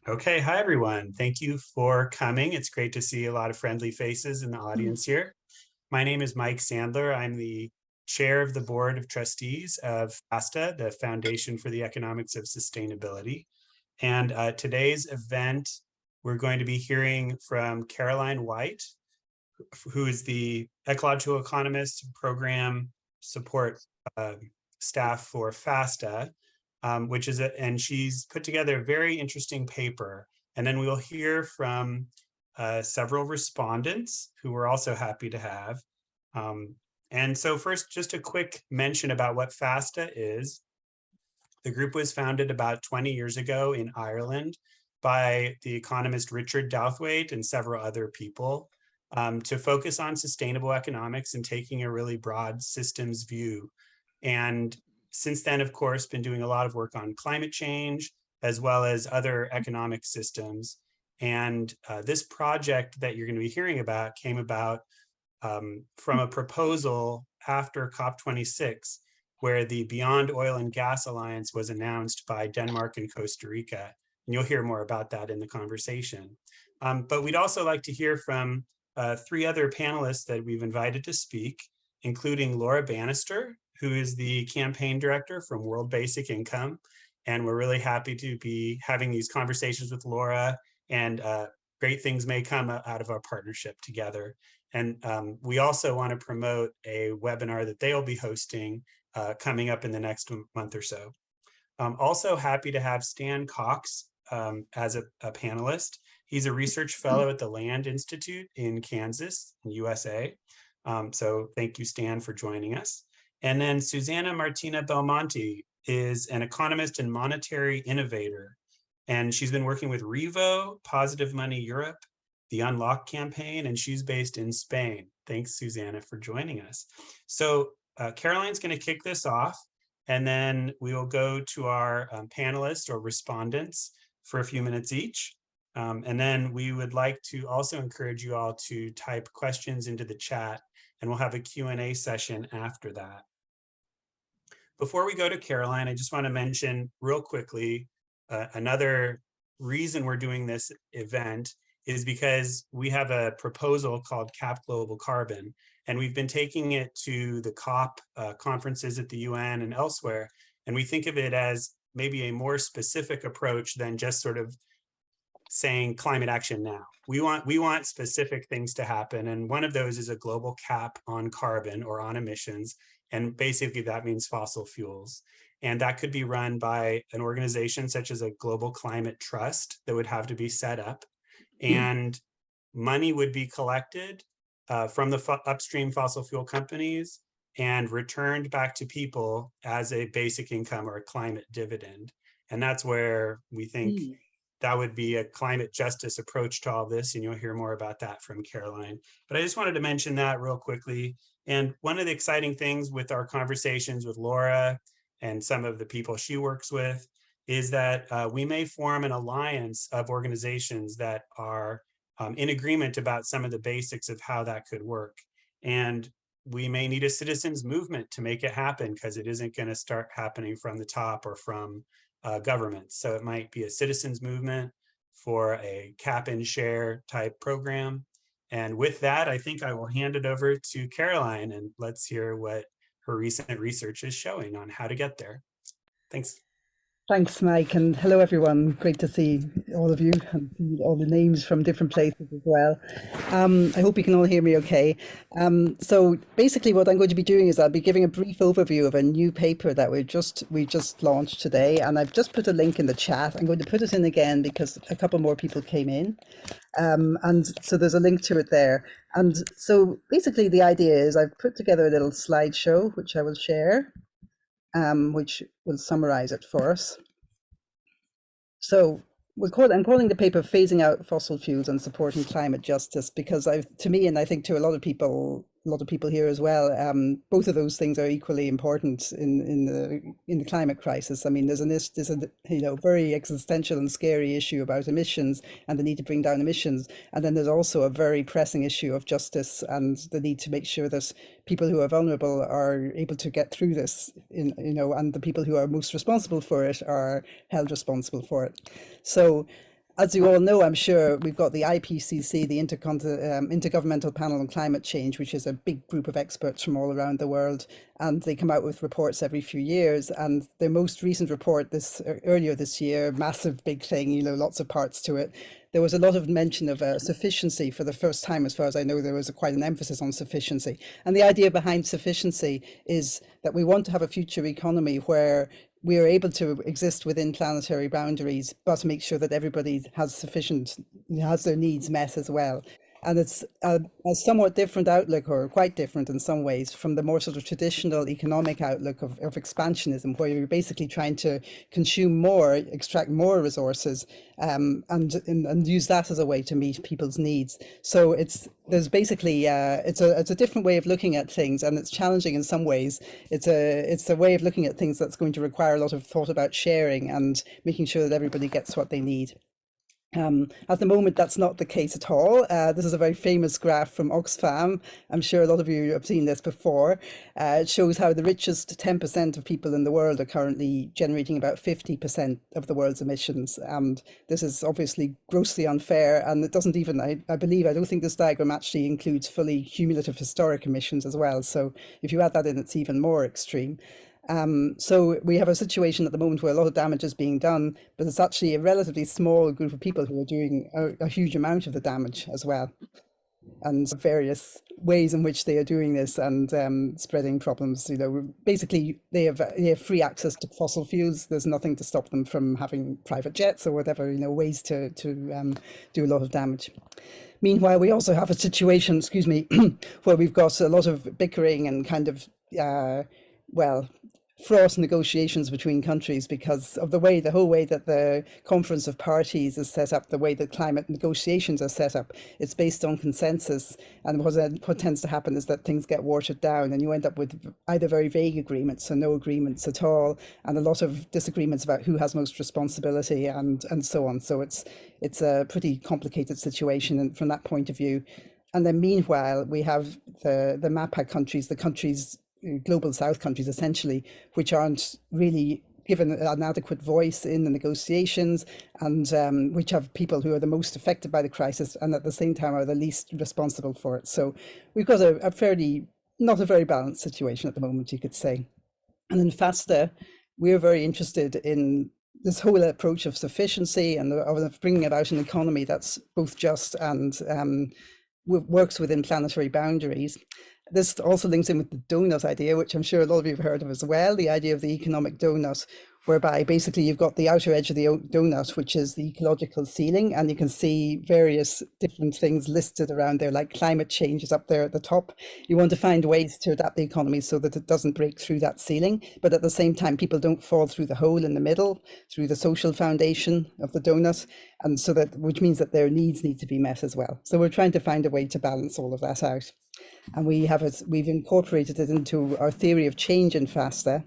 Okay, hi everyone. Thank you for coming. It's great to see a lot of friendly faces in the audience here. My name is Mike Sandler. I'm the chair of the board of trustees of Feasta, the Foundation for the Economics of Sustainability. And today's event, we're going to be hearing from Caroline White, who is the ecological economist program support staff for Feasta, and she's put together a very interesting paper. And then we'll hear from several respondents who we're also happy to have. And so first, just a quick mention about what Feasta is. The group was founded about 20 years ago in Ireland by the economist Richard Douthwaite and several other people to focus on sustainable economics and taking a really broad systems view. And since then, of course, been doing a lot of work on climate change, as well as other economic systems. And this project that you're going to be hearing about came about from a proposal after COP26, where the Beyond Oil and Gas Alliance was announced by Denmark and Costa Rica. And you'll hear more about that in the conversation. But we'd also like to hear from three other panelists that we've invited to speak, including Laura Bannister, who is the campaign director from World Basic Income. And we're really happy to be having these conversations with Laura, and great things may come out of our partnership together. And we also want to promote a webinar that they'll be hosting coming up in the next month or so. Also happy to have Stan Cox as a panelist. He's a research fellow at the Land Institute in Kansas, in USA. So thank you, Stan, for joining us. And then Susanna Martina Belmonte is an economist and monetary innovator. And she's been working with Revo, Positive Money Europe, the Unlock campaign, and she's based in Spain. Thanks, Susanna, for joining us. So Caroline's going to kick this off, and then we will go to our panelists or respondents for a few minutes each. And then we would like to also encourage you all to type questions into the chat, and we'll have a Q&A session after that. Before we go to Caroline, I just want to mention real quickly another reason we're doing this event is because we have a proposal called Cap Global Carbon, and we've been taking it to the COP conferences at the UN and elsewhere, and we think of it as maybe a more specific approach than just sort of saying climate action now. We want specific things to happen, and one of those is a global cap on carbon or on emissions, and basically that means fossil fuels. And that could be run by an organization such as a global climate trust that would have to be set up, and money would be collected from the upstream fossil fuel companies and returned back to people as a basic income or a climate dividend. And that's where we think that would be a climate justice approach to all this, and you'll hear more about that from Caroline. But I just wanted to mention that real quickly. And one of the exciting things with our conversations with Laura and some of the people she works with is that we may form an alliance of organizations that are in agreement about some of the basics of how that could work. And we may need a citizens movement to make it happen, because it isn't going to start happening from the top or from governments. So it might be a citizens movement for a cap and share type program. And with that, I think I will hand it over to Caroline, and let's hear what her recent research is showing on how to get there. Thanks. Thanks, Mike, and hello, everyone. Great to see all of you and see all the names from different places as well. I hope you can all hear me okay. So basically what I'm going to be doing is I'll be giving a brief overview of a new paper that we just launched today, and I've just put a link in the chat. I'm going to put it in again because a couple more people came in. And so there's a link to it there. And so basically the idea is I've put together a little slideshow, which I will share. Which will summarize it for us. So I'm calling the paper Phasing Out Fossil Fuels and Supporting Climate Justice, because to me, and I think to a lot of people here as well, both of those things are equally important in the climate crisis. I mean, there's a very existential and scary issue about emissions and the need to bring down emissions, and then there's also a very pressing issue of justice and the need to make sure that people who are vulnerable are able to get through this, and the people who are most responsible for it are held responsible for it. So as you all know, I'm sure we've got the IPCC, the Intergovernmental Panel on Climate Change, which is a big group of experts from all around the world, and they come out with reports every few years. And their most recent report earlier this year, massive big thing, lots of parts to it. There was a lot of mention of sufficiency for the first time, as far as I know. There was quite an emphasis on sufficiency, and the idea behind sufficiency is that we want to have a future economy where we are able to exist within planetary boundaries, but make sure that everybody has their needs met as well. And it's a somewhat different outlook, or quite different in some ways, from the more sort of traditional economic outlook of expansionism, where you're basically trying to consume more, extract more resources, and use that as a way to meet people's needs. So there's basically it's a different way of looking at things, and it's challenging in some ways. It's a way of looking at things that's going to require a lot of thought about sharing and making sure that everybody gets what they need. At the moment, that's not the case at all. This is a very famous graph from Oxfam. I'm sure a lot of you have seen this before. It shows how the richest 10% of people in the world are currently generating about 50% of the world's emissions. And this is obviously grossly unfair. And it doesn't even, I don't think this diagram actually includes fully cumulative historic emissions as well. So if you add that in, it's even more extreme. So we have a situation at the moment where a lot of damage is being done, but it's actually a relatively small group of people who are doing a huge amount of the damage as well, and various ways in which they are doing this and spreading problems. Basically they have free access to fossil fuels. There's nothing to stop them from having private jets or whatever, ways to do a lot of damage. Meanwhile, we also have a situation, where we've got a lot of bickering and kind of fraught negotiations between countries because of the whole way that the Conference of Parties is set up, the way that climate negotiations are set up. It's based on consensus, and what tends to happen is that things get watered down and you end up with either very vague agreements or no agreements at all, and a lot of disagreements about who has most responsibility and so on. So it's a pretty complicated situation from that point of view. And then meanwhile, we have the MAPA countries, the countries, global south countries essentially, which aren't really given an adequate voice in the negotiations, and which have people who are the most affected by the crisis and at the same time are the least responsible for it. So we've got a fairly, not a very balanced situation at the moment, you could say. And in Feasta, we're very interested in this whole approach of sufficiency and of bringing about an economy that's both just and works within planetary boundaries. This also links in with the donut idea, which I'm sure a lot of you have heard of as well, the idea of the economic donut, whereby basically you've got the outer edge of the donut, which is the ecological ceiling, and you can see various different things listed around there, like climate change is up there at the top. You want to find ways to adapt the economy so that it doesn't break through that ceiling, but at the same time, people don't fall through the hole in the middle, through the social foundation of the donut, and so that, which means that their needs need to be met as well. So we're trying to find a way to balance all of that out. And we've incorporated it into our theory of change in Feasta,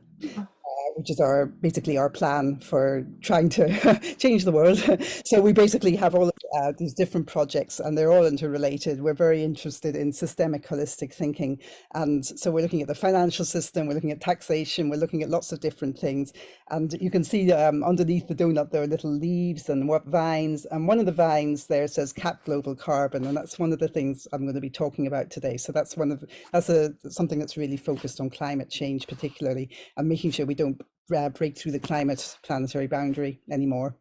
which is basically our plan for trying to change the world. So we basically have all of these different projects, and they're all interrelated. We're very interested in systemic holistic thinking, and so we're looking at the financial system, we're looking at taxation, we're looking at lots of different things. And you can see underneath the donut there are little leaves and vines, and one of the vines there says cap global carbon, and that's one of the things I'm going to be talking about today. So that's something that's really focused on climate change particularly, and making sure we don't break through the climate planetary boundary anymore.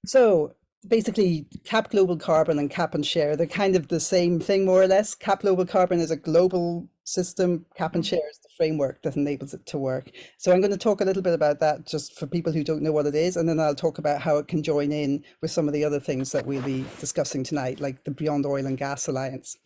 So basically, cap global carbon and cap and share, they're kind of the same thing, more or less. Cap global carbon is a global system. Cap and share is the framework that enables it to work. So I'm going to talk a little bit about that just for people who don't know what it is, and then I'll talk about how it can join in with some of the other things that we'll be discussing tonight, like the Beyond Oil and Gas Alliance.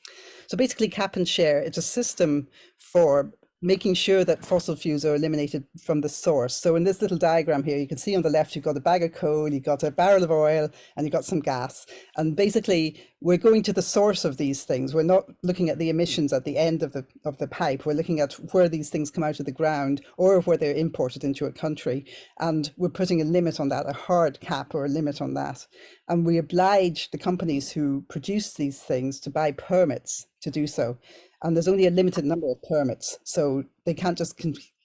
So basically, cap and share, it's a system for making sure that fossil fuels are eliminated from the source. So in this little diagram here, you can see on the left, you've got a bag of coal, you've got a barrel of oil, and you've got some gas. And basically, we're going to the source of these things. We're not looking at the emissions at the end of the pipe. We're looking at where these things come out of the ground or where they're imported into a country. And we're putting a limit on that, a hard cap or a limit on that. And we oblige the companies who produce these things to buy permits to do so. And there's only a limited number of permits, so they can't just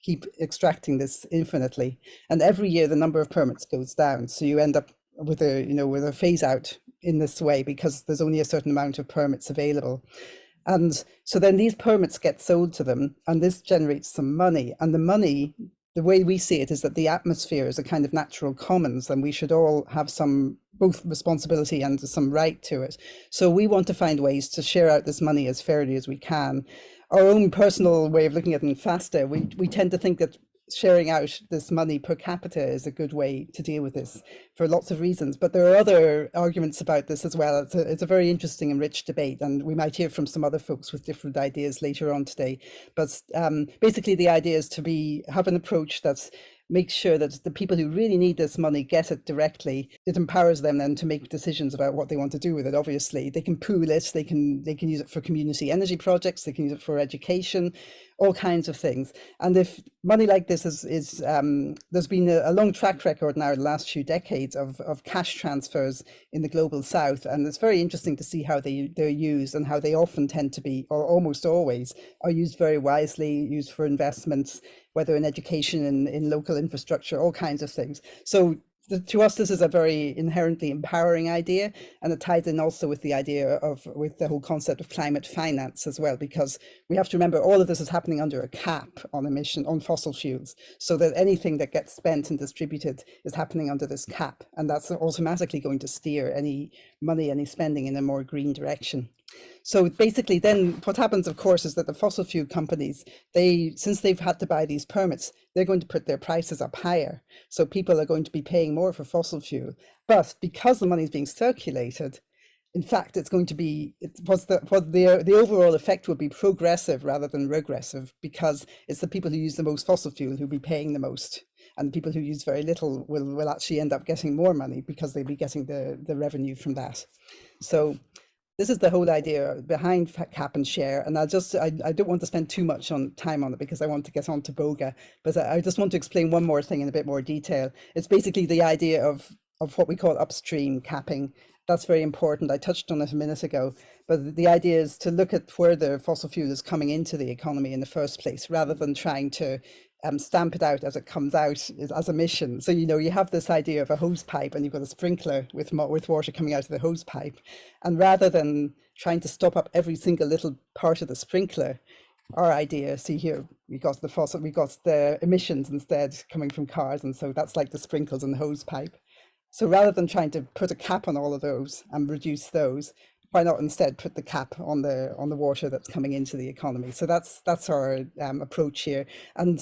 keep extracting this infinitely. And every year the number of permits goes down. So you end up with a phase out in this way, because there's only a certain amount of permits available. And so then these permits get sold to them, and this generates some money. And the money, the way we see it, is that the atmosphere is a kind of natural commons, and we should all have some both responsibility and some right to it. So we want to find ways to share out this money as fairly as we can. Our own personal way of looking at it in Feasta, we tend to think that sharing out this money per capita is a good way to deal with this for lots of reasons. But there are other arguments about this as well. It's a very interesting and rich debate, and we might hear from some other folks with different ideas later on today. But basically the idea is to have an approach that's make sure that the people who really need this money get it directly. It empowers them then to make decisions about what they want to do with it. Obviously, they can pool it, they can use it for community energy projects, they can use it for education, all kinds of things. And if money like this is there's been a long track record now the last few decades of cash transfers in the global south, and it's very interesting to see how they're used, and how they often tend to be, or almost always are used very wisely, used for investments, whether in education, in local infrastructure, all kinds of things. So to us, this is a very inherently empowering idea, and it ties in also with the idea with the whole concept of climate finance as well, because we have to remember all of this is happening under a cap on fossil fuels, so that anything that gets spent and distributed is happening under this cap, and that's automatically going to steer any money, any spending in a more green direction. So basically then what happens, of course, is that the fossil fuel companies, since they've had to buy these permits, they're going to put their prices up higher. So people are going to be paying more for fossil fuel. But because the money is being circulated, in fact, it's going to be, the overall effect will be progressive rather than regressive, because it's the people who use the most fossil fuel who'll be paying the most. And the people who use very little will actually end up getting more money, because they'll be getting the revenue from that. So this is the whole idea behind cap and share. And I don't want to spend too much time on it, because I want to get on to BOGA, but I just want to explain one more thing in a bit more detail. It's basically the idea of what we call upstream capping. That's very important. I touched on it a minute ago, but the idea is to look at where the fossil fuel is coming into the economy in the first place, rather than trying to stamp it out as it comes out as emission. So, you have this idea of a hose pipe, and you've got a sprinkler with water coming out of the hose pipe. And rather than trying to stop up every single little part of the sprinkler, our idea, see here, we got the emissions instead coming from cars. And so that's like the sprinkles and the hose pipe. So rather than trying to put a cap on all of those and reduce those, why not instead put the cap on the water that's coming into the economy? So that's our approach here, and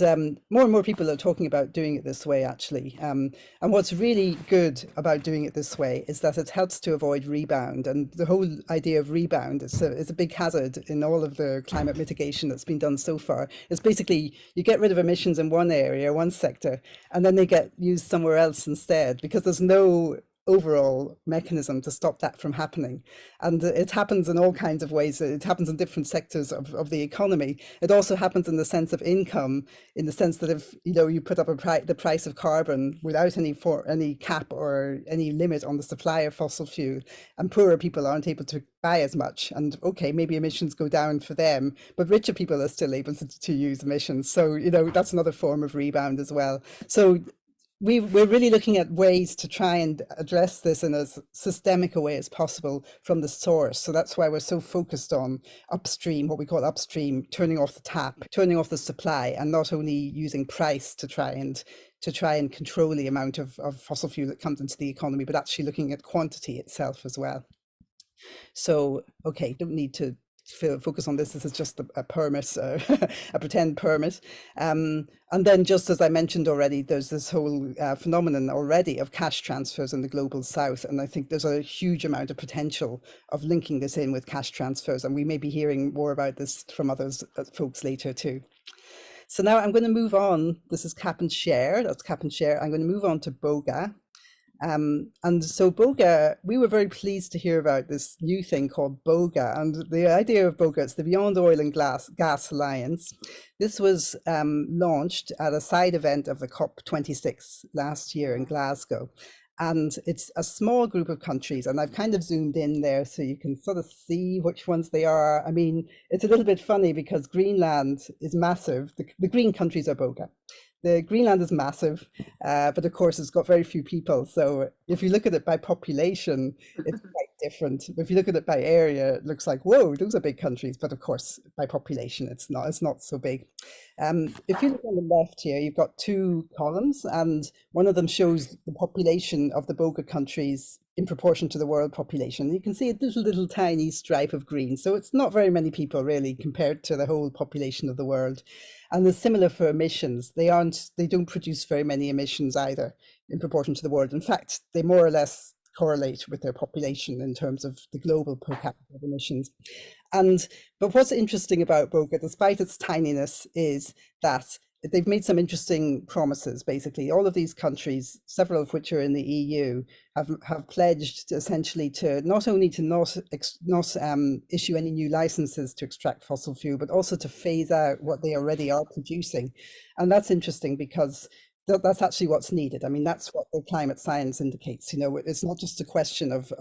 more and more people are talking about doing it this way, actually. And what's really good about doing it this way is that it helps to avoid rebound. And the whole idea of rebound is a big hazard in all of the climate mitigation that's been done so far. It's basically you get rid of emissions in one area, one sector, and then they get used somewhere else instead, because there's no overall mechanism to stop that from happening. And it happens in all kinds of ways. It happens in different sectors of the economy. It also happens in the sense of income, in the sense that if you put up the price of carbon without any cap or any limit on the supply of fossil fuel, and poorer people aren't able to buy as much, and okay, maybe emissions go down for them, but richer people are still able to use emissions. So that's another form of rebound as well. So we're really looking at ways to try and address this in as systemic a way as possible from the source. So that's why we're so focused on upstream, what we call upstream, turning off the tap, turning off the supply, and not only using price to try and control the amount of fossil fuel that comes into the economy, but actually looking at quantity itself as well. So, okay, don't need to focus on this. This is just a permit, a pretend permit. And then, just as I mentioned already, there's this whole phenomenon already of cash transfers in the global south. And I think there's a huge amount of potential of linking this in with cash transfers. And we may be hearing more about this from others folks later too. So now I'm going to move on. This is cap and share. That's cap and share. I'm going to move on to BOGA. And so BOGA, we were very pleased to hear about this new thing called BOGA. And the idea of BOGA, it's the Beyond Oil and Gas Alliance. This was launched at a side event of the COP26 last year in Glasgow. And it's a small group of countries, and I've kind of zoomed in there so you can sort of see which ones they are. I mean, it's a little bit funny because Greenland is massive. The green countries are BOGA. the Greenland is massive, but of course it's got very few people. So if you look at it by population, it's quite different. If you look at it by area, it looks like, whoa, those are big countries. But of course, by population, it's not. It's not so big. If you look on the left here, you've got two columns, and one of them shows the population of the BOGA countries in proportion to the world population. You can see a little tiny stripe of green. So it's not very many people really compared to the whole population of the world. And it's similar for emissions. They don't produce very many emissions either in proportion to the world. In fact, they more or less correlate with their population in terms of the global per capita emissions. But what's interesting about BOGA, despite its tininess, is that they've made some interesting promises. Basically, all of these countries, several of which are in the EU, have pledged essentially to not only to not issue any new licenses to extract fossil fuel, but also to phase out what they already are producing. And that's interesting because that's actually what's needed. I mean, that's what the climate science indicates. You know, it's not just a question of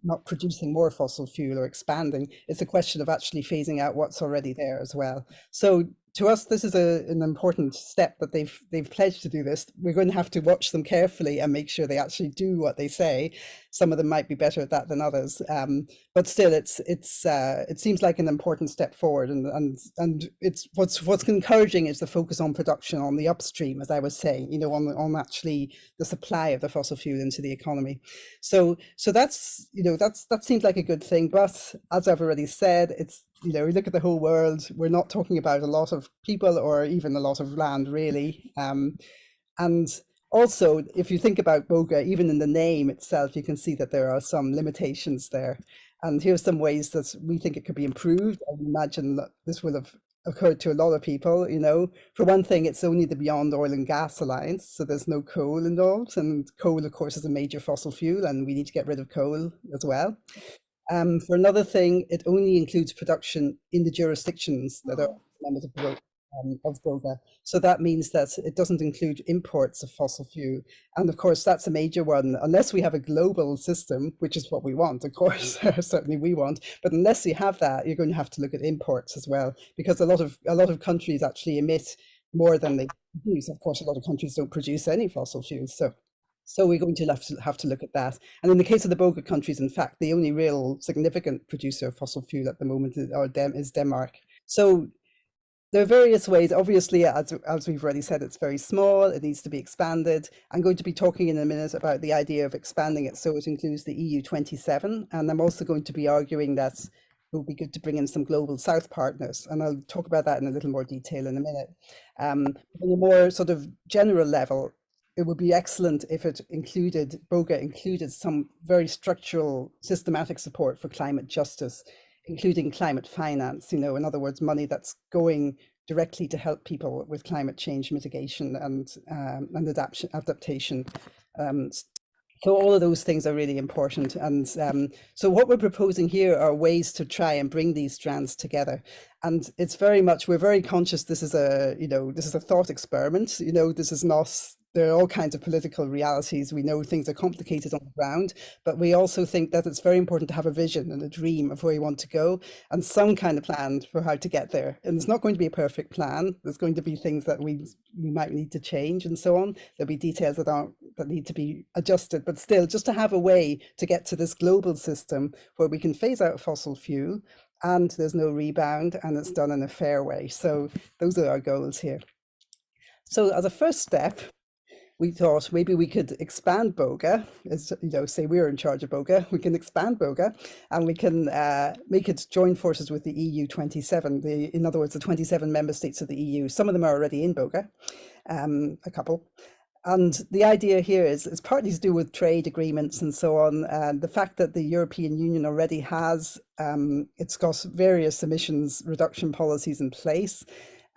not producing more fossil fuel or expanding. It's a question of actually phasing out what's already there as well. So to us, this is an important step that they've pledged to do this. We're going to have to watch them carefully and make sure they actually do what they say. Some of them might be better at that than others, but still, it seems like an important step forward. And it's what's encouraging is the focus on production, on the upstream, as I was saying, you know, on actually the supply of the fossil fuel into the economy. So that's, you know, that seems like a good thing. But as I've already said, it's, you know, we look at the whole world, we're not talking about a lot of people or even a lot of land, really. And also, if you think about BOGA, even in the name itself, you can see that there are some limitations there. And here's some ways that we think it could be improved. I imagine that this will have occurred to a lot of people, you know. For one thing, it's only the Beyond Oil and Gas Alliance, so there's no coal involved. And coal, of course, is a major fossil fuel, and we need to get rid of coal as well. For another thing, it only includes production in the jurisdictions that are members of BOGA. So that means that it doesn't include imports of fossil fuel. And of course, that's a major one. Unless we have a global system, which is what we want, of course, certainly we want. But unless you have that, you're going to have to look at imports as well, because a lot of countries actually emit more than they produce. Of course, a lot of countries don't produce any fossil fuels. So we're going to have to look at that. And in the case of the BOGA countries, in fact, the only real significant producer of fossil fuel at the moment is Denmark. So there are various ways. Obviously, as we've already said, it's very small. It needs to be expanded. I'm going to be talking in a minute about the idea of expanding it so it includes the EU 27. And I'm also going to be arguing that it would be good to bring in some global South partners. And I'll talk about that in a little more detail in a minute. On a more sort of general level, it would be excellent if BOGA included some very structural, systematic support for climate justice, including climate finance, you know, in other words, money that's going directly to help people with climate change mitigation and adaptation. So all of those things are really important. And so what we're proposing here are ways to try and bring these strands together. And it's very much, we're very conscious this is a thought experiment, you know, this is not, there are all kinds of political realities. We know things are complicated on the ground, but we also think that it's very important to have a vision and a dream of where you want to go and some kind of plan for how to get there. And it's not going to be a perfect plan. There's going to be things that we might need to change and so on. There'll be details that need to be adjusted, but still just to have a way to get to this global system where we can phase out fossil fuel and there's no rebound and it's done in a fair way. So those are our goals here. So as a first step, we thought maybe we could expand BOGA, as you know, say we're in charge of BOGA, we can expand BOGA and we can make it join forces with the EU 27, in other words, the 27 member states of the EU. Some of them are already in BOGA, a couple. And the idea here is it's partly to do with trade agreements and so on. And the fact that the European Union already has, it's got various emissions reduction policies in place.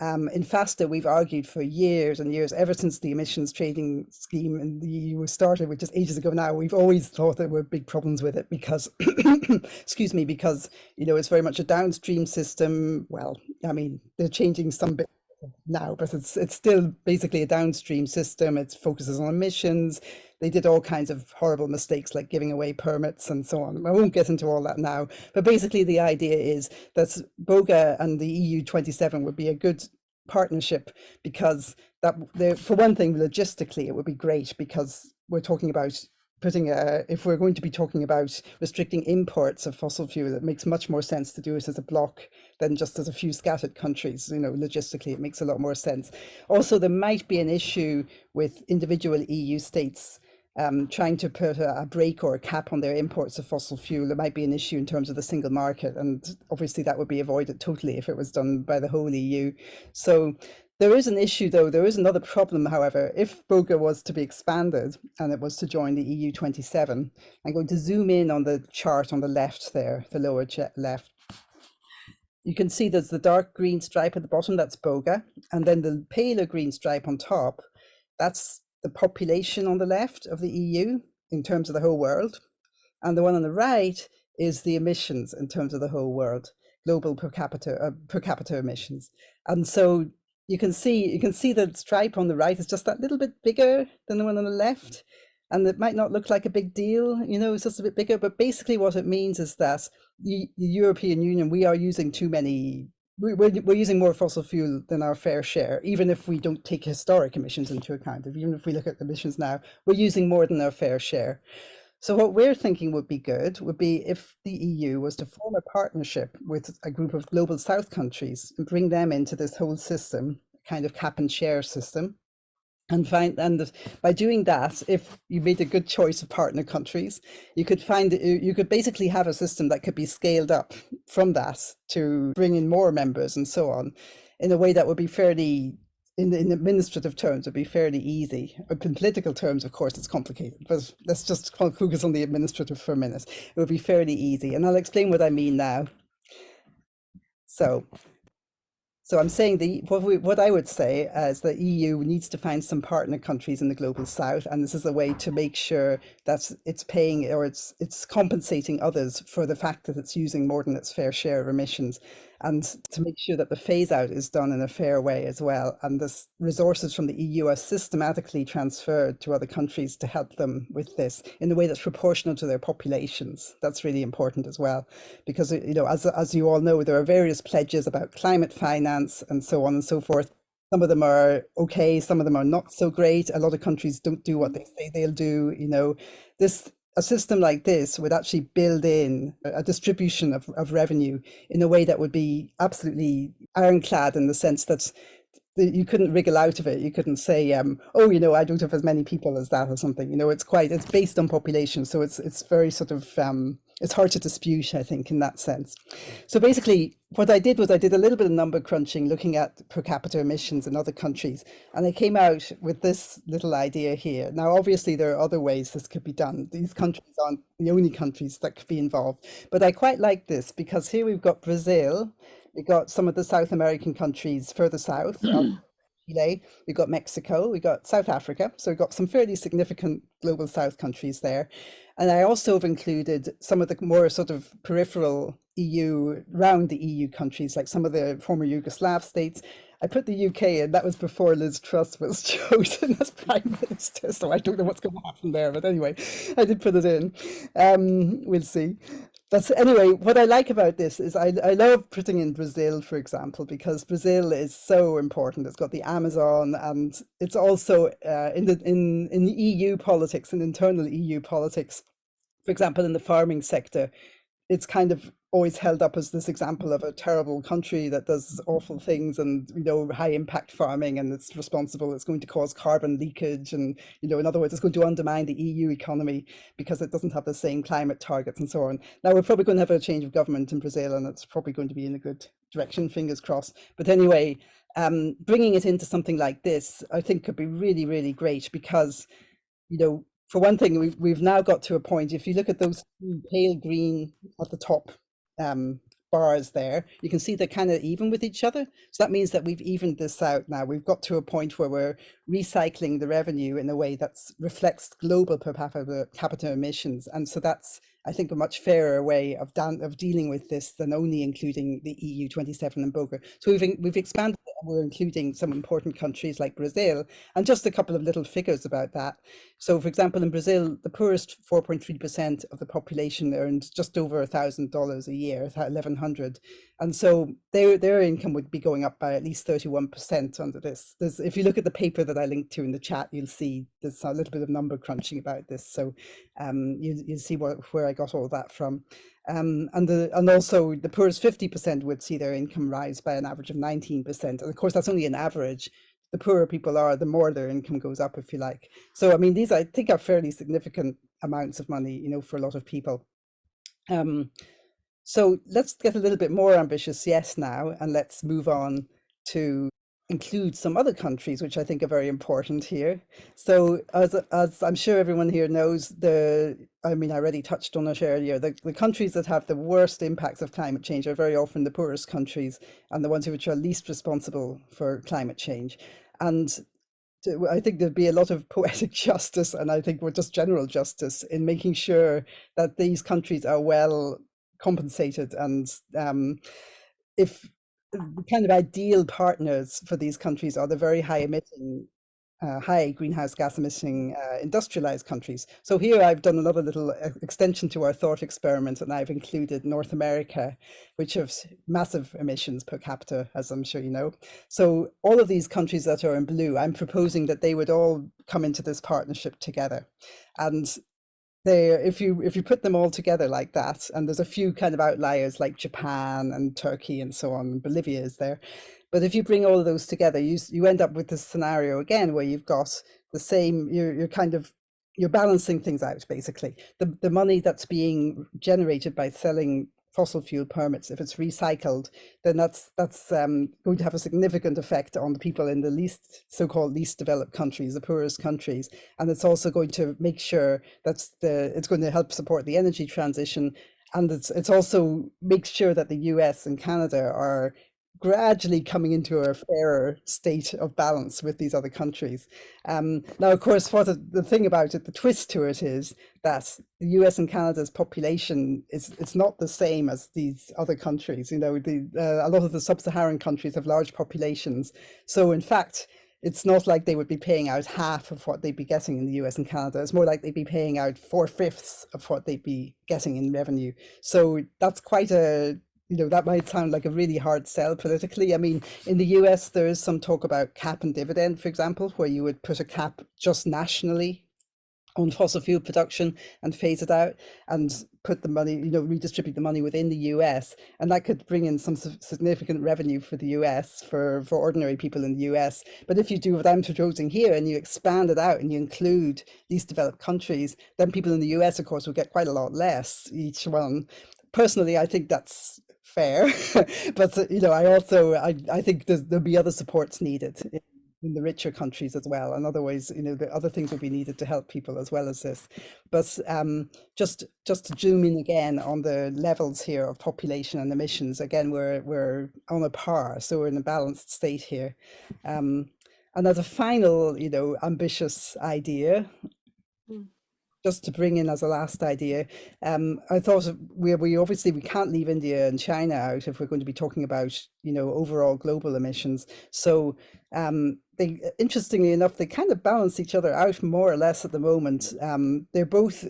In Feasta, we've argued for years and years, ever since the emissions trading scheme in the EU was started, which is ages ago now. We've always thought there were big problems with it because, excuse me, because, you know, it's very much a downstream system. Well, I mean, they're changing some bit now, but it's still basically a downstream system. It focuses on emissions. They did all kinds of horrible mistakes like giving away permits and so on. I won't get into all that now, but basically the idea is that BOGA and the EU 27 would be a good partnership because for one thing, logistically, it would be great because we're talking about if we're going to be talking about restricting imports of fossil fuel, it makes much more sense to do it as a block than just as a few scattered countries. Logistically, it makes a lot more sense. Also, there might be an issue with individual EU states trying to put a brake or a cap on their imports of fossil fuel. There might be an issue in terms of the single market, and obviously that would be avoided totally if it was done by the whole EU. So there is an issue, though. There is another problem, however. If BOGA was to be expanded and it was to join the EU 27, I'm going to zoom in on the chart on the left there, the lower left. You can see there's the dark green stripe at the bottom, that's BOGA, and then the paler green stripe on top, that's the population on the left of the EU in terms of the whole world. And the one on the right is the emissions in terms of the whole world, global per capita emissions. And so you can see the stripe on the right is just that little bit bigger than the one on the left. And it might not look like a big deal, it's just a bit bigger. But basically what it means is that the European Union, we are using we're using more fossil fuel than our fair share, even if we don't take historic emissions into account. Even if we look at emissions now, we're using more than our fair share. So what we're thinking would be good would be if the EU was to form a partnership with a group of global south countries and bring them into this whole system, kind of cap and share system. And by doing that, if you made a good choice of partner countries, you could basically have a system that could be scaled up from that to bring in more members and so on, in a way that would be fairly, in administrative terms, would be fairly easy. In political terms, of course, it's complicated, but let's just focus on the administrative for a minute. It would be fairly easy, and I'll explain what I mean now. So I'm saying what I would say is the EU needs to find some partner countries in the global south, and this is a way to make sure that it's paying or it's compensating others for the fact that it's using more than its fair share of emissions, and to make sure that the phase out is done in a fair way as well. And the resources from the EU are systematically transferred to other countries to help them with this in a way that's proportional to their populations. That's really important as well, because as you all know, there are various pledges about climate finance and so on and so forth. Some of them are okay, some of them are not so great. A lot of countries don't do what they say they'll do. A system like this would actually build in a distribution of revenue in a way that would be absolutely ironclad, in the sense that you couldn't wriggle out of it. You couldn't say, I don't have as many people as that or something. It's based on population. So it's very sort of, it's hard to dispute, I think, in that sense. So basically what I did was I did a little bit of number crunching, looking at per capita emissions in other countries. And I came out with this little idea here. Now, obviously, there are other ways this could be done. These countries aren't the only countries that could be involved. But I quite like this because here we've got Brazil. We've got some of the South American countries further south, Chile, we've got Mexico, we've got South Africa. So we've got some fairly significant global south countries there. And I also have included some of the more sort of peripheral EU, around the EU countries, like some of the former Yugoslav states. I put the UK in, that was before Liz Truss was chosen as Prime Minister, so I don't know what's going to happen there, but anyway, I did put it in. We'll see. Anyway, what I like about this is I love putting in Brazil, for example, because Brazil is so important. It's got the Amazon, and it's also in the EU politics and internal EU politics. For example, in the farming sector, it's kind of always held up as this example of a terrible country that does awful things and, high impact farming, and it's going to cause carbon leakage. And, in other words, it's going to undermine the EU economy because it doesn't have the same climate targets and so on. Now, we're probably going to have a change of government in Brazil, and it's probably going to be in a good direction, fingers crossed. But anyway, bringing it into something like this, I think could be really, really great because, for one thing, we've now got to a point, if you look at those two pale green at the top bars there, you can see they're kind of even with each other. So that means that we've evened this out now. We've got to a point where we're recycling the revenue in a way that reflects global per capita emissions. And so that's, I think, a much fairer way of dealing with this than only including the EU 27 and BOGA. So we've expanded we're including some important countries like Brazil, and just a couple of little figures about that. So, for example, in Brazil, the poorest 4.3% of the population earned just over $1,000 a year, 1,100, and so their income would be going up by at least 31% under this. If you look at the paper that I linked to in the chat, you'll see there's a little bit of number crunching about this. So you'll see where I got all that from. And also the poorest 50% would see their income rise by an average of 19%. And of course, that's only an average. The poorer people are, the more their income goes up, if you like. So, I mean, these, I think, are fairly significant amounts of money, for a lot of people. So let's get a little bit more ambitious, yes, now, and let's move on to include some other countries, which I think are very important here. So as I'm sure everyone here knows, I already touched on it earlier, the countries that have the worst impacts of climate change are very often the poorest countries and the ones which are least responsible for climate change. And I think there'd be a lot of poetic justice, and I think just general justice in making sure that these countries are well compensated. And if the kind of ideal partners for these countries are the very high greenhouse gas emitting industrialized countries. So here I've done another little extension to our thought experiment, and I've included North America, which has massive emissions per capita, as I'm sure you know. So all of these countries that are in blue, I'm proposing that they would all come into this partnership together. And if you put them all together like that, and there's a few kind of outliers like Japan and Turkey and so on, and Bolivia is there, but if you bring all of those together, you end up with this scenario again where you've got the same, you're balancing things out basically. The money that's being generated by selling fossil fuel permits, if it's recycled, then that's going to have a significant effect on the people in the so-called least developed countries, the poorest countries, and it's also going to make sure that it's going to help support the energy transition, and it's also makes sure that the US and Canada are gradually coming into a fairer state of balance with these other countries. Now, of course, the thing about it, the twist to it is that the US and Canada's population it's not the same as these other countries. A lot of the sub-Saharan countries have large populations. So in fact, it's not like they would be paying out half of what they'd be getting in the US and Canada. It's more like they'd be paying out 4/5 of what they'd be getting in revenue. So that's quite that might sound like a really hard sell politically. I mean, in the US, there is some talk about cap and dividend, for example, where you would put a cap just nationally on fossil fuel production and phase it out and put the money, redistribute the money within the US. And that could bring in some significant revenue for the US, for ordinary people in the US. But if you do what I'm proposing here and you expand it out and you include least developed countries, then people in the US, of course, will get quite a lot less each one. Personally, I think that's fair, but I think there'll be other supports needed in the richer countries as well, and other ways, the other things will be needed to help people as well as this. But just to zoom in again on the levels here of population and emissions, again we're on a par, so we're in a balanced state here. And as a final, ambitious idea, just to bring in as a last idea, I thought we obviously we can't leave India and China out if we're going to be talking about overall global emissions. So interestingly enough, they kind of balance each other out more or less at the moment.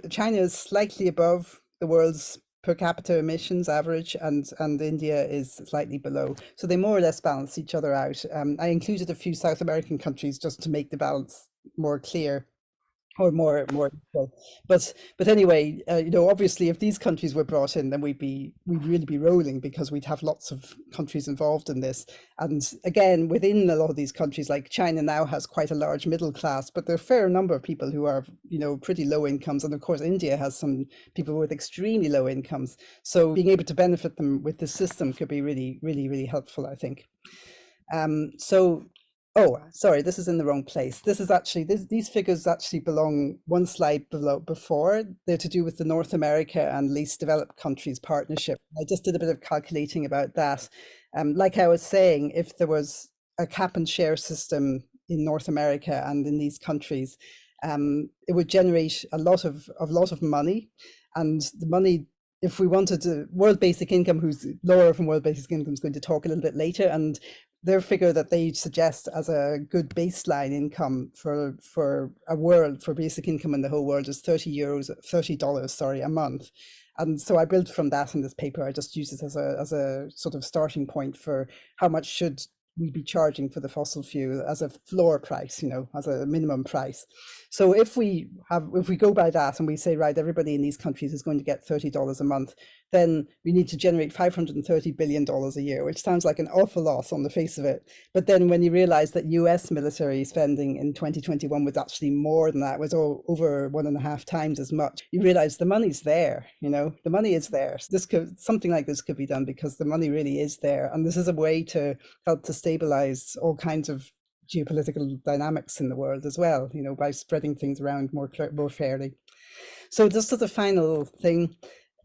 China is slightly above the world's per capita emissions average, and India is slightly below. So they more or less balance each other out. I included a few South American countries just to make the balance more clear, or more equal. But anyway, obviously, if these countries were brought in, then we'd really be rolling, because we'd have lots of countries involved in this. And again, within a lot of these countries, like China now has quite a large middle class, but there are a fair number of people who are, pretty low incomes. And of course, India has some people with extremely low incomes. So being able to benefit them with this system could be really, really, really helpful, I think. Oh, sorry, this is in the wrong place. This is actually, these figures actually belong one slide before. They're to do with the North America and least developed countries partnership. I just did a bit of calculating about that. Like I was saying, if there was a cap and share system in North America and in these countries, it would generate a lot of money. And the money, if we wanted to, world basic income, who's Laura from World Basic Income is going to talk a little bit later, and their figure that they suggest as a good baseline income for a world, for basic income in the whole world, is $30, sorry, a month. And so I built from that in this paper. I just use it as a sort of starting point for how much should we be charging for the fossil fuel as a floor price, you know, as a minimum price. So if we go by that and we say, right, everybody in these countries is going to get $30 a month, then we need to generate $530 billion a year, which sounds like an awful lot on the face of it. But then when you realize that US military spending in 2021 was actually more than that, was over 1.5 times as much, you realize the money's there, you know, the money is there. So something like this could be done because the money really is there. And this is a way to help to stabilize all kinds of geopolitical dynamics in the world as well, you know, by spreading things around more fairly. So just as a final thing,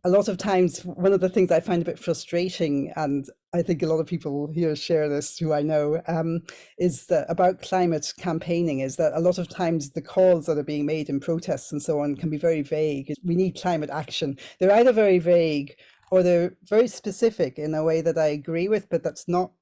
a lot of times, one of the things I find a bit frustrating, and I think a lot of people here share this who I know, is that about climate campaigning, is that a lot of times the calls that are being made in protests and so on can be very vague. We need climate action. They're either very vague or they're very specific in a way that I agree with, but that's not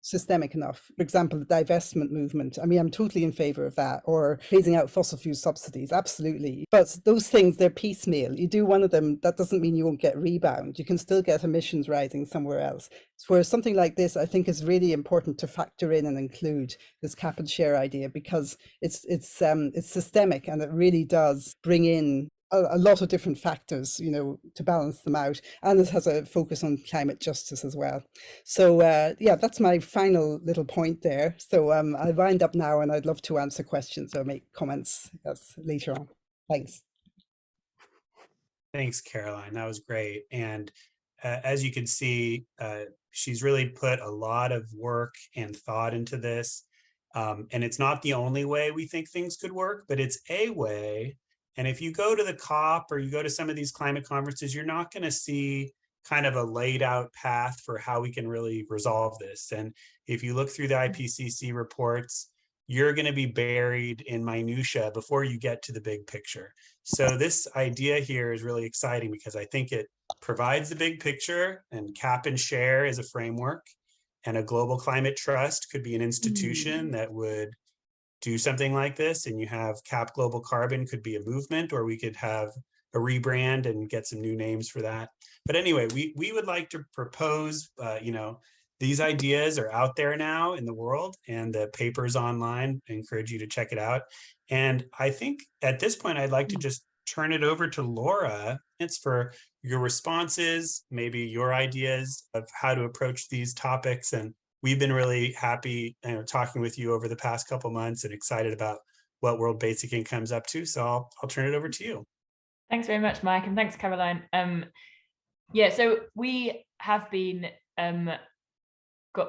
systemic enough. For example, the divestment movement. I mean, I'm totally in favor of that, or phasing out fossil fuel subsidies, absolutely. But those things, they're piecemeal. You do one of them, that doesn't mean you won't get rebound. You can still get emissions rising somewhere else. Whereas something like this, I think, is really important to factor in and include this cap and share idea, because it's systemic, and it really does bring in a lot of different factors, you know, to balance them out. And it has a focus on climate justice as well. So yeah, that's my final little point there. So I'll wind up now, and I'd love to answer questions or make comments later on. Thanks. Thanks, Caroline. That was great. And as you can see, she's really put a lot of work and thought into this. And it's not the only way we think things could work, but it's a way. And if you go to the COP or you go to some of these climate conferences, you're not going to see kind of a laid out path for how we can really resolve this. And if you look through the IPCC reports, you're going to be buried in minutia before you get to the big picture. So this idea here is really exciting because I think it provides the big picture, and cap and share is a framework, and a global climate trust could be an institution that would do something like this. And you have Cap Global Carbon could be a movement, or we could have a rebrand and get some new names for that. But anyway, we would like to propose, you know, these ideas are out there now in the world, and the paper's online. I encourage you to check it out. And I think at this point, I'd like to just turn it over to Laura. It's for your responses, maybe your ideas of how to approach these topics. And we've been really happy, you know, talking with you over the past couple months, and excited about what World Basic Income's up to. So I'll turn it over to you. Thanks very much, Mike, and thanks, Caroline. Yeah, so we have been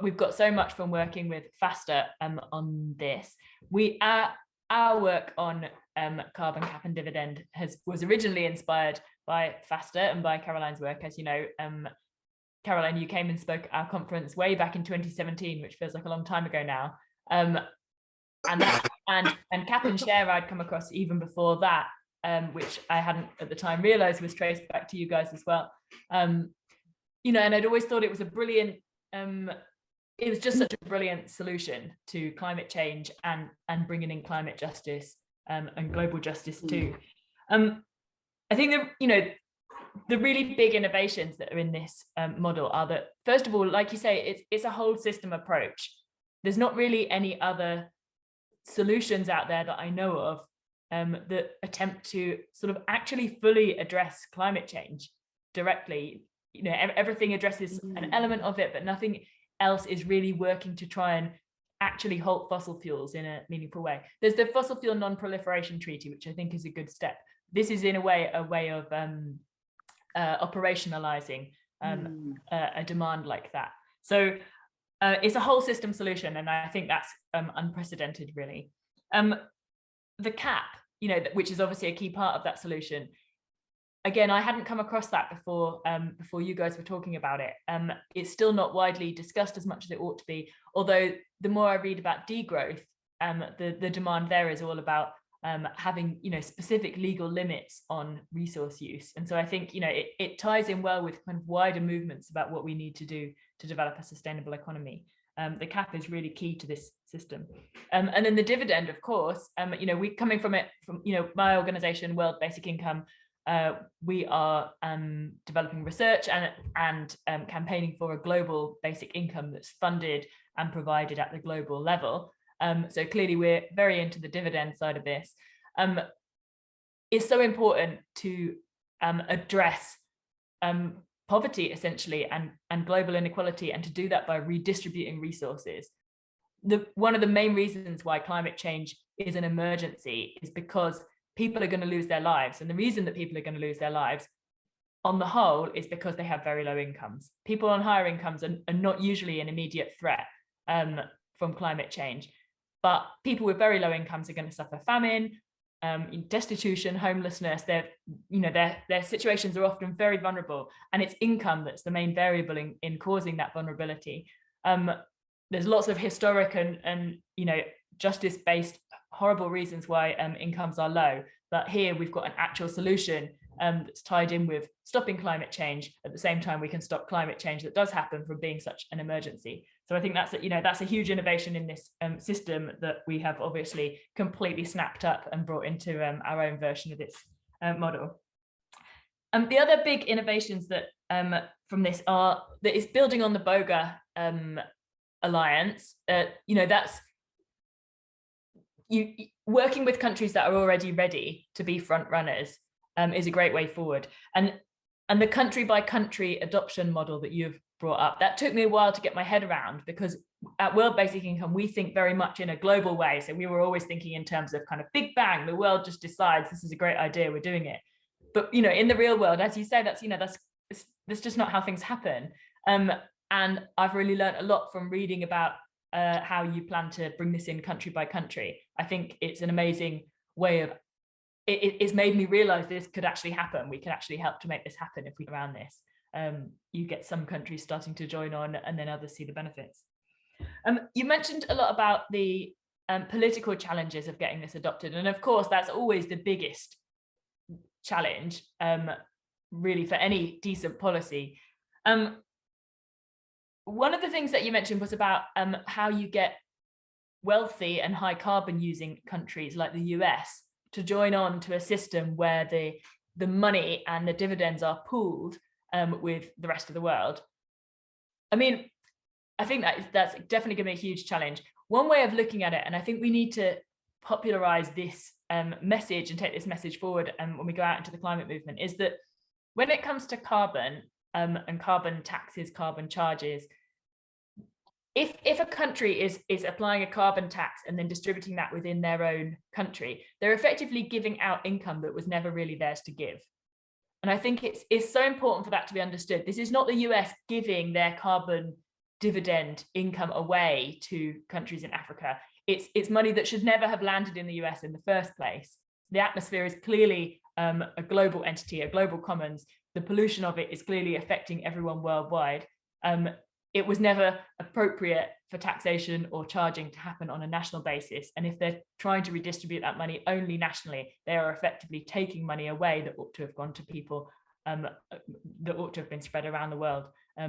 we've got so much from working with Feasta on this. Our work on carbon cap and dividend was originally inspired by Feasta and by Caroline's work. As you know, Caroline, you came and spoke at our conference way back in 2017, which feels like a long time ago now. And cap and share I'd come across even before that, which I hadn't at the time realized was traced back to you guys as well. You know, and I'd always thought it was a brilliant, it was just such a brilliant solution to climate change and bringing in climate justice and global justice too. I think that, you know, the really big innovations that are in this model are that, first of all, like you say, it's a whole system approach. There's not really any other solutions out there that I know of that attempt to sort of actually fully address climate change directly. You know, everything addresses an element of it, but nothing else is really working to try and actually halt fossil fuels in a meaningful way. There's the Fossil Fuel Non-Proliferation Treaty, which I think is a good step. This is in a way of operationalizing a demand like that. So it's a whole system solution, and I think that's unprecedented, really. The cap, you know, which is obviously a key part of that solution. Again, I hadn't come across that before you guys were talking about it. It's still not widely discussed as much as it ought to be, although the more I read about degrowth, the demand there is all about having, you know, specific legal limits on resource use. And so I think, you know, it ties in well with kind of wider movements about what we need to do to develop a sustainable economy. The cap is really key to this system. And then the dividend, of course, we coming from my organization, World Basic Income, we are developing research and campaigning for a global basic income that's funded and provided at the global level. So clearly we're very into the dividend side of this. It's so important to address poverty essentially and global inequality, and to do that by redistributing resources. One of the main reasons why climate change is an emergency is because people are going to lose their lives. And the reason that people are going to lose their lives on the whole is because they have very low incomes. People on higher incomes are not usually an immediate threat from climate change, but people with very low incomes are going to suffer famine, destitution, homelessness. Their situations are often very vulnerable, and it's income that's the main variable in causing that vulnerability. There's lots of historic and justice-based horrible reasons why incomes are low, but here we've got an actual solution that's tied in with stopping climate change. At the same time, we can stop climate change that does happen from being such an emergency. So I think that's a huge innovation in this system that we have obviously completely snapped up and brought into our own version of this model. The other big innovations that from this are that is building on the BOGA alliance. That's working with countries that are already ready to be front runners is a great way forward. And the country by country adoption model that you've brought up, that took me a while to get my head around, because at World Basic Income, we think very much in a global way. So we were always thinking in terms of kind of big bang, the world just decides this is a great idea, we're doing it. But, in the real world, as you say, that's just not how things happen. And I've really learned a lot from reading about how you plan to bring this in country by country. I think it's an amazing way of, it's made me realize this could actually happen. We can actually help to make this happen if we go around this. You get some countries starting to join on, and then others see the benefits. You mentioned a lot about the political challenges of getting this adopted. And of course, that's always the biggest challenge, really, for any decent policy. One of the things that you mentioned was about how you get wealthy and high carbon using countries like the US to join on to a system where the money and the dividends are pooled with the rest of the world. I mean, I think that's definitely going to be a huge challenge. One way of looking at it, and I think we need to popularize this message and take this message forward when we go out into the climate movement, is that when it comes to carbon and carbon taxes, carbon charges, if a country is applying a carbon tax and then distributing that within their own country, they're effectively giving out income that was never really theirs to give. And I think it's so important for that to be understood. This is not the US giving their carbon dividend income away to countries in Africa. It's money that should never have landed in the US in the first place. The atmosphere is clearly a global entity, a global commons. The pollution of it is clearly affecting everyone worldwide. It was never appropriate for taxation or charging to happen on a national basis. And if they're trying to redistribute that money only nationally, they are effectively taking money away that ought to have gone to people, that ought to have been spread around the world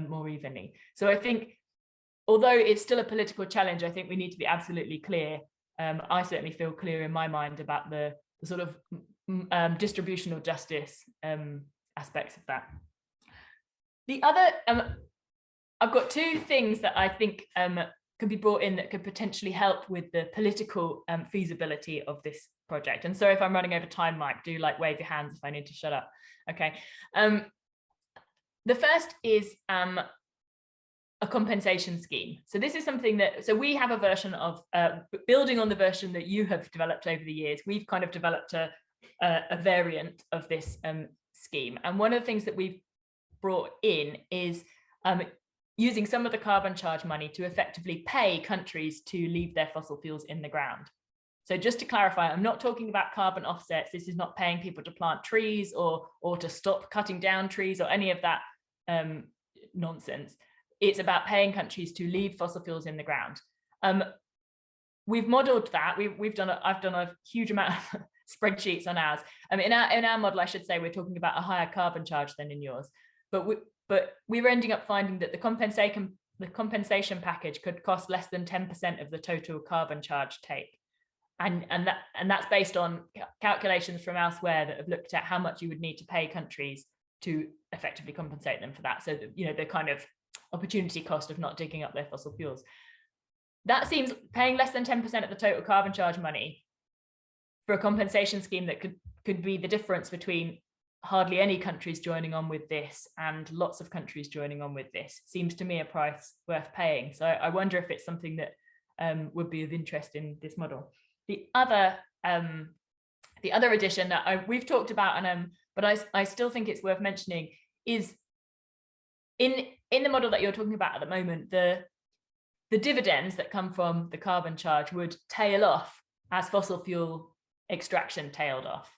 more evenly. So I think, although it's still a political challenge, I think we need to be absolutely clear. I certainly feel clear in my mind about the sort of distributional justice aspects of that. The other, I've got two things that I think could be brought in that could potentially help with the political feasibility of this project. And sorry if I'm running over time, Mike, do wave your hands if I need to shut up. Okay. The first is a compensation scheme. So this is something so we have a version of building on the version that you have developed over the years. We've kind of developed a variant of this scheme. And one of the things that we've brought in is using some of the carbon charge money to effectively pay countries to leave their fossil fuels in the ground. So just to clarify, I'm not talking about carbon offsets. This is not paying people to plant trees or to stop cutting down trees or any of that nonsense. It's about paying countries to leave fossil fuels in the ground. We've modeled that. I've done a huge amount of spreadsheets on ours. In our model, I should say, we're talking about a higher carbon charge than in yours. But we were ending up finding that the the compensation package could cost less than 10% of the total carbon charge take. And that's based on calculations from elsewhere that have looked at how much you would need to pay countries to effectively compensate them for that. So, the kind of opportunity cost of not digging up their fossil fuels. That seems paying less than 10% of the total carbon charge money for a compensation scheme that could be the difference between hardly any countries joining on with this and lots of countries joining on with this. Seems to me a price worth paying. So I wonder if it's something that would be of interest in this model. The other addition that we've talked about, but I still think it's worth mentioning, is in the model that you're talking about at the moment, the dividends that come from the carbon charge would tail off as fossil fuel extraction tailed off,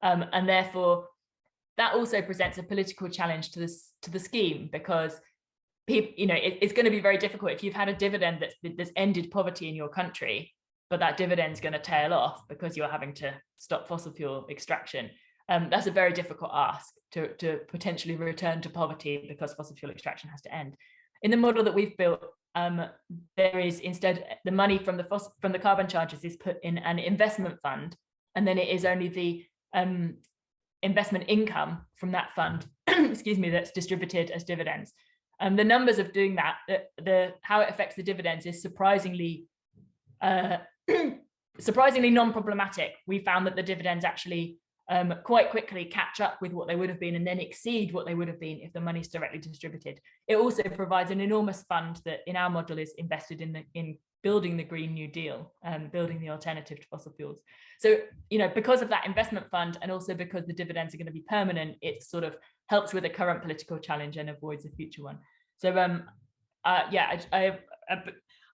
and therefore that also presents a political challenge to the scheme, because people, it's going to be very difficult if you've had a dividend that's ended poverty in your country, but that dividend's going to tail off because you're having to stop fossil fuel extraction. That's a very difficult ask to potentially return to poverty because fossil fuel extraction has to end. In the model that we've built, there is instead the money from the carbon charges is put in an investment fund, and then it is only the investment income from that fund, excuse me, that's distributed as dividends. The numbers of doing that, how it affects the dividends is surprisingly non-problematic. We found that the dividends actually quite quickly catch up with what they would have been and then exceed what they would have been if the money's directly distributed. It also provides an enormous fund that in our model is invested in building the Green New Deal, building the alternative to fossil fuels. So, because of that investment fund, and also because the dividends are going to be permanent, it sort of helps with the current political challenge and avoids a future one. So,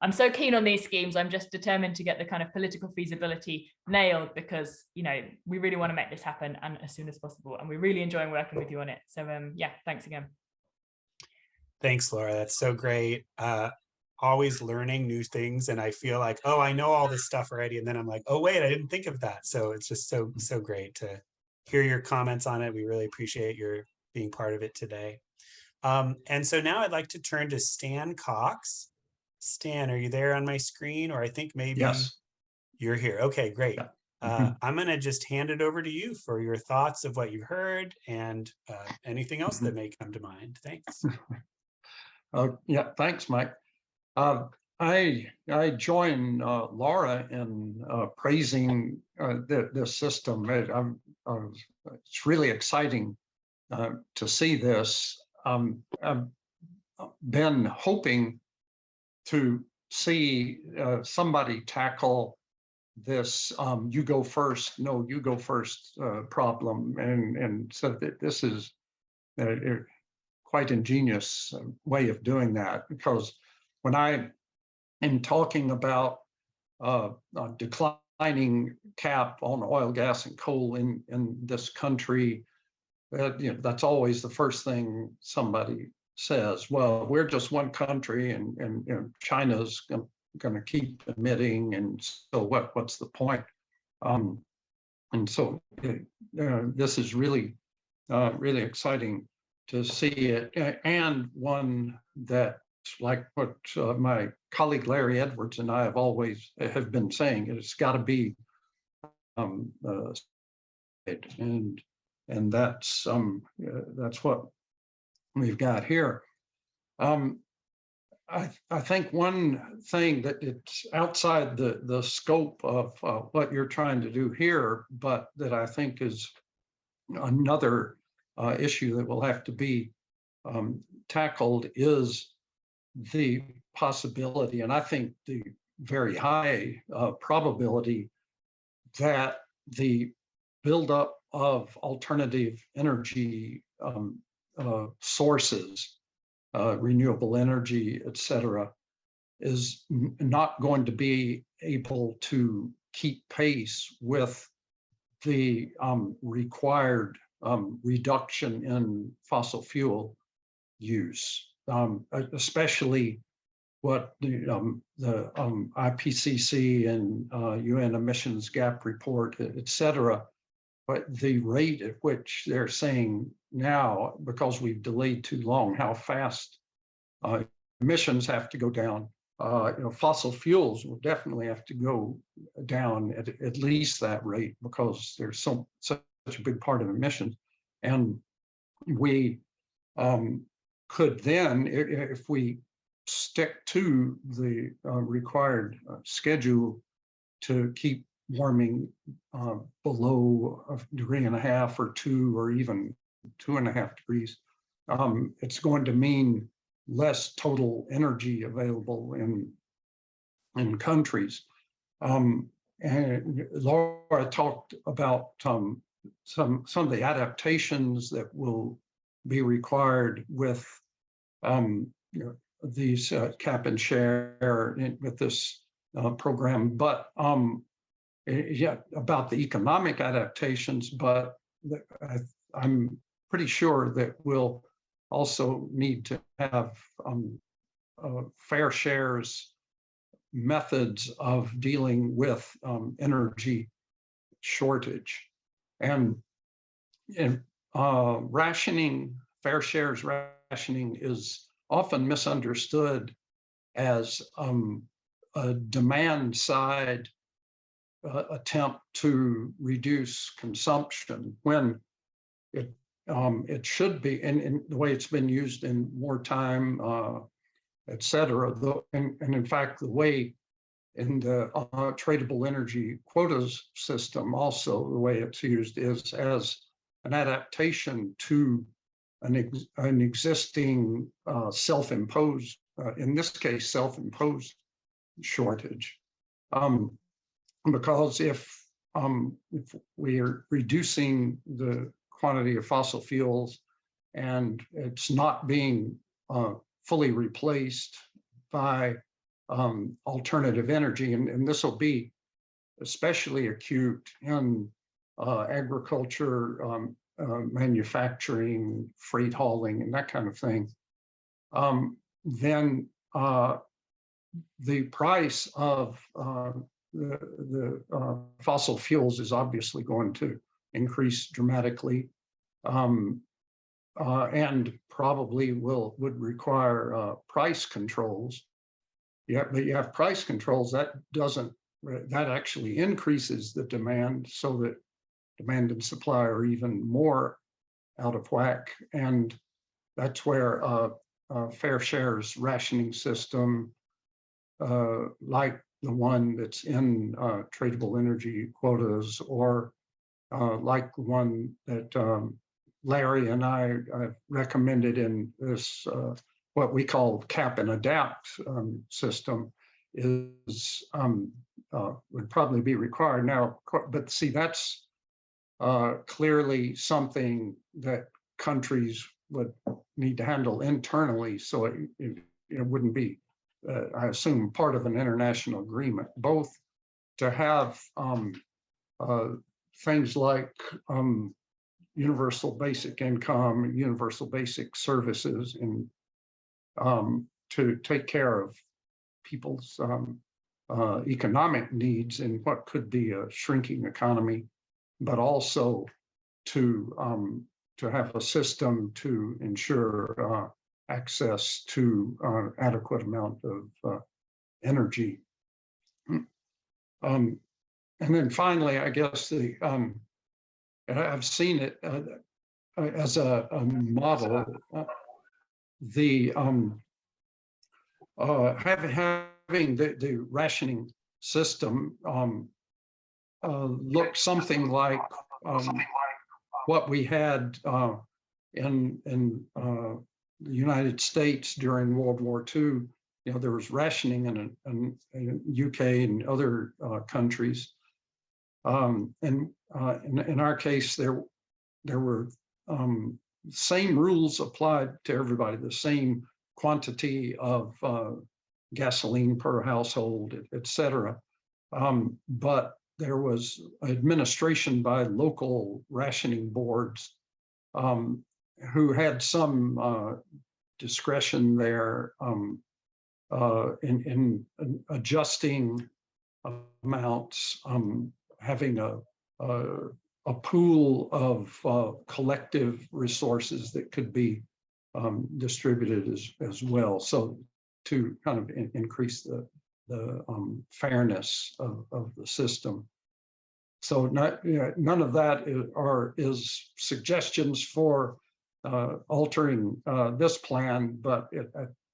I'm so keen on these schemes. I'm just determined to get the kind of political feasibility nailed, because, we really want to make this happen and as soon as possible. And we're really enjoying working with you on it. So, thanks again. Thanks, Laura. That's so great. Always learning new things. And I feel like, oh, I know all this stuff already. And then I'm like, oh, wait, I didn't think of that. So it's just so great to hear your comments on it. We really appreciate your being part of it today. And so now I'd like to turn to Stan Cox. Stan, are you there on my screen? Or I think maybe yes. You're here. Okay, great. Yeah. I'm going to just hand it over to you for your thoughts of what you heard and anything else that may come to mind. Thanks. Yeah, thanks, Mike. I join Laura in praising this system. It's really exciting to see this. I've been hoping to see somebody tackle this you go first, no, you go first problem. And so this is a quite ingenious way of doing that, because when I am talking about a declining cap on oil, gas, and coal in this country, that's always the first thing somebody says. Well, we're just one country, and China's going to keep emitting, and so what's the point? And so this is really really exciting to see it, and one that, like what my colleague Larry Edwards and I have been saying, it's got to be and that's what we've got here. I think one thing that it's outside the scope of what you're trying to do here, but that I think is another issue that will have to be tackled, is the possibility, and I think the very high probability, that the buildup of alternative energy sources, renewable energy, et cetera, is not going to be able to keep pace with the required reduction in fossil fuel use, especially what the IPCC and UN emissions gap report, et cetera, but the rate at which they're saying now, because we've delayed too long, how fast emissions have to go down. Fossil fuels will definitely have to go down at least that rate, because there's such a big part of emissions. And we could then, if we stick to the required schedule to keep warming below 1.5 degrees or 2, or even 2.5 degrees, it's going to mean less total energy available in countries. And Laura talked about some of the adaptations that will be required with these cap and share with this program, but yeah, about the economic adaptations, but I'm pretty sure that we'll also need to have fair shares methods of dealing with energy shortage. And rationing, fair shares rationing is often misunderstood as a demand side attempt to reduce consumption, when it should be, and the way it's been used in wartime, et cetera. And in fact, the way in the tradable energy quotas system, also the way it's used is as an adaptation to an existing self-imposed, in this case, self-imposed shortage. Because if we are reducing the quantity of fossil fuels and it's not being fully replaced by alternative energy, and this will be especially acute in agriculture, manufacturing, freight hauling, and that kind of thing, then the price of the fossil fuels is obviously going to increase dramatically, and probably would require price controls. Yeah, but you have price controls that actually increases the demand, so that demand and supply are even more out of whack. And that's where fair shares rationing system, like the one that's in tradable energy quotas, or like the one that Larry and I recommended in this, what we call cap and adapt system, is would probably be required now. But see, that's clearly something that countries would need to handle internally, so it wouldn't be, I assume, part of an international agreement, both to have things like universal basic income, universal basic services, and to take care of people's economic needs in what could be a shrinking economy, but also to have a system to ensure access to adequate amount of energy. And then finally, I guess I've seen it as a model. Having the rationing system look something like what we had in the United States during World War II. There was rationing in UK and other countries. And in our case, there were same rules applied to everybody, the same quantity of gasoline per household, et cetera. But there was administration by local rationing boards who had some discretion there in adjusting amounts, having a pool of collective resources that could be distributed as well. So to kind of increase the fairness of the system. So none of that is suggestions for altering this plan, but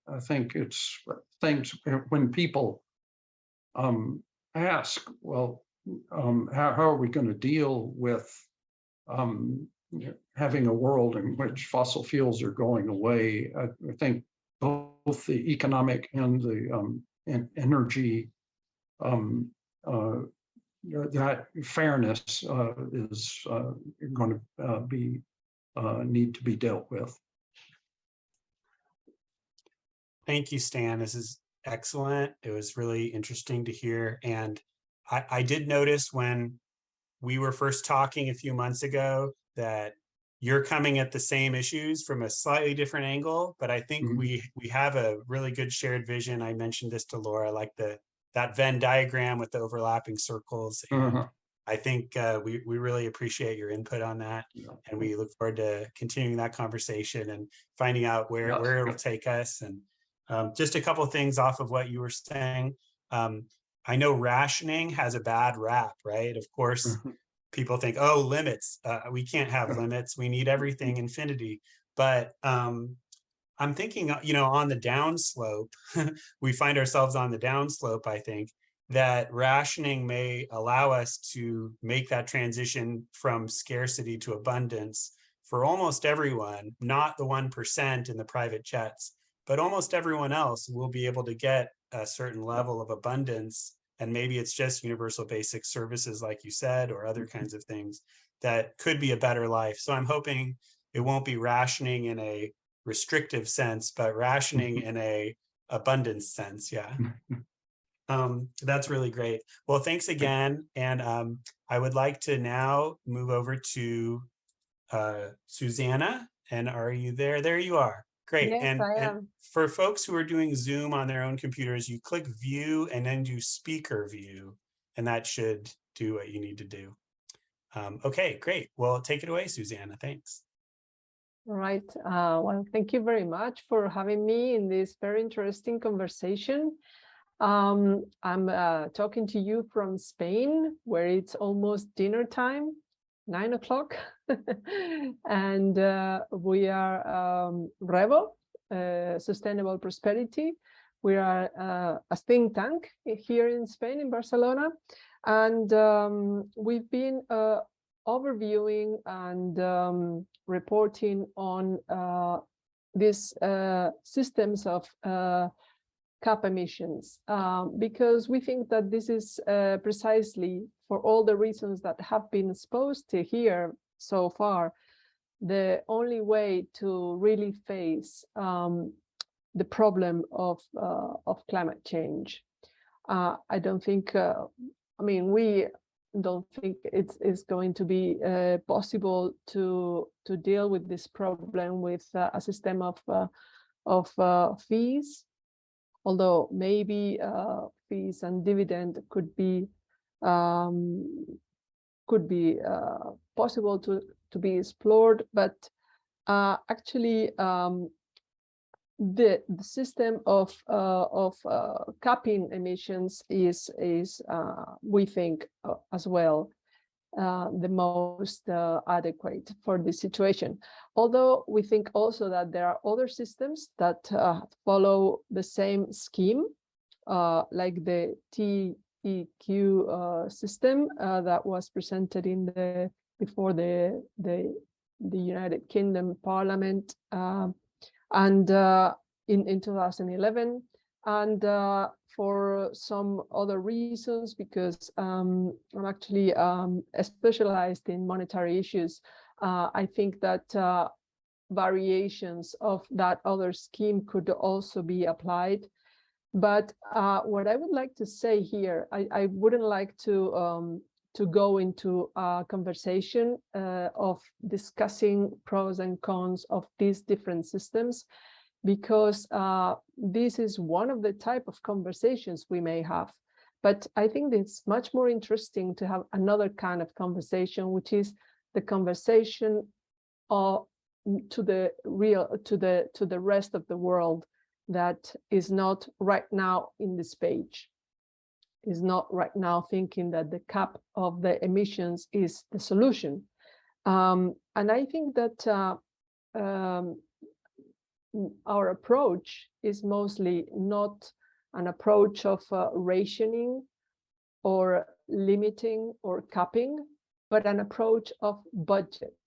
I think it's things when people ask, well, how are we going to deal with having a world in which fossil fuels are going away? I think both the economic and the energy that fairness is going to be need to be dealt with. Thank you, Stan. This is excellent. It was really interesting to hear. And I did notice when we were first talking a few months ago that you're coming at the same issues from a slightly different angle, but I think we have a really good shared vision. I mentioned this to Laura, like that Venn diagram with the overlapping circles. And I think we really appreciate your input on that. And we look forward to continuing that conversation and finding out where it'll take us. And just a couple of things off of what you were saying. I know rationing has a bad rap, right? Of course, people think, oh, limits. We can't have limits. We need everything infinity. But I'm thinking, on the downslope, we find ourselves on the downslope, I think, that rationing may allow us to make that transition from scarcity to abundance for almost everyone, not the 1% in the private jets, but almost everyone else will be able to get a certain level of abundance. And maybe it's just universal basic services, like you said, or other kinds of things that could be a better life. So I'm hoping it won't be rationing in a restrictive sense, but rationing in a abundance sense. Yeah. That's really great. Well, thanks again. And I would like to now move over to Susanna. And are you there? There you are. Great. Yes, and, I and am. for folks who are doing Zoom on their own computers, you click view and then do speaker view, and that should do what you need to do. Okay, great. Well, take it away, Susanna. Thanks. All right. Well, thank you very much for having me in this very interesting conversation. I'm talking to you from Spain, where it's almost dinner time, 9 o'clock. And we are Revo, Sustainable Prosperity. We are a think tank here in Spain, in Barcelona. And we've been overviewing and reporting on these systems of cap emissions, because we think that this is precisely, for all the reasons that have been exposed to here so far, the only way to really face the problem of climate change. I don't think, we don't think it's going to be possible to deal with this problem with a system of fees, although maybe fees and dividend could be possible to be explored, but actually the system of capping emissions is we think as well the most adequate for this situation. Although we think also that there are other systems that follow the same scheme, like the TEQ system that was presented before the United Kingdom Parliament and in 2011, and for some other reasons, because I'm actually specialized in monetary issues. I think that variations of that other scheme could also be applied. But what I would like to say here, I wouldn't like to go into a conversation of discussing pros and cons of these different systems, because this is one of the type of conversations we may have. But I think it's much more interesting to have another kind of conversation, which is the conversation to the rest of the world, that is not right now in this page, is not right now thinking that the cap of the emissions is the solution. And I think that our approach is mostly not an approach of rationing or limiting or capping, but an approach of budget.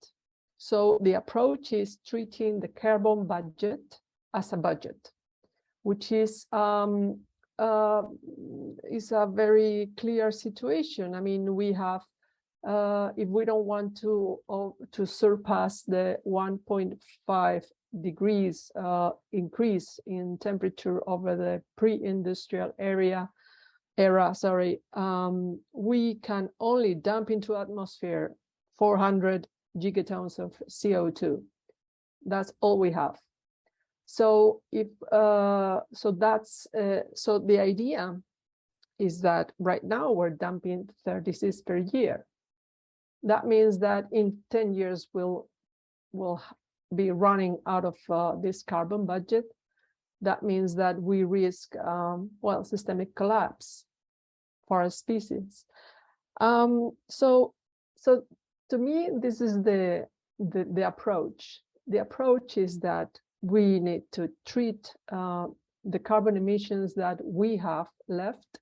So the approach is treating the carbon budget as a budget, which is a very clear situation. I mean, we have, if we don't want to surpass the 1.5 degrees increase in temperature over the pre-industrial era, we can only dump into atmosphere 400 gigatons of CO2. That's all we have. So if so the idea is that right now we're dumping 36 per year. That means that in 10 years we'll be running out of this carbon budget. That means that we risk systemic collapse for our species. So to me, this is the approach. The approach is that we need to treat the carbon emissions that we have left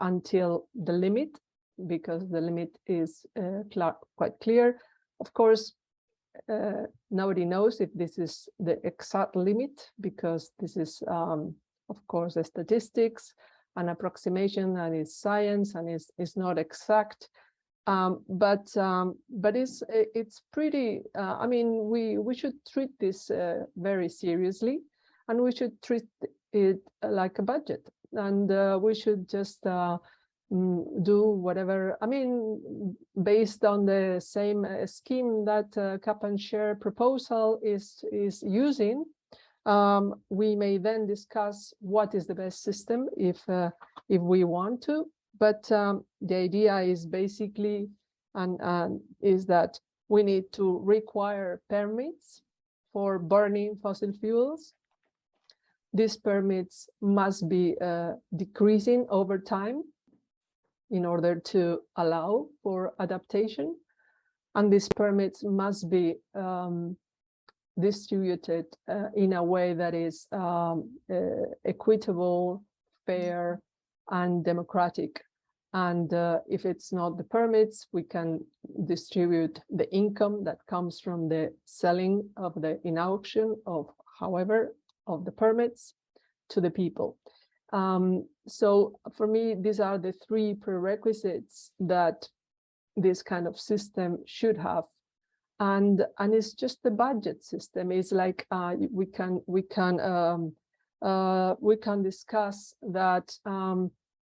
until the limit, because the limit is quite clear. Of course, nobody knows if this is the exact limit, because this is, of course, a statistics, an approximation, and it's science, and it's not exact. But it's pretty. I mean, we should treat this very seriously, and we should treat it like a budget, and we should just do whatever. I mean, based on the same scheme that cap and share proposal is using. We may then discuss what is the best system if we want to. But the idea is basically, is that we need to require permits for burning fossil fuels. These permits must be decreasing over time in order to allow for adaptation. And these permits must be distributed in a way that is equitable, fair, and democratic. And if it's not the permits, we can distribute the income that comes from the selling of the in auction of the permits to the people. So for me, these are the three prerequisites that this kind of system should have. And it's just the budget system. It's like we can discuss that.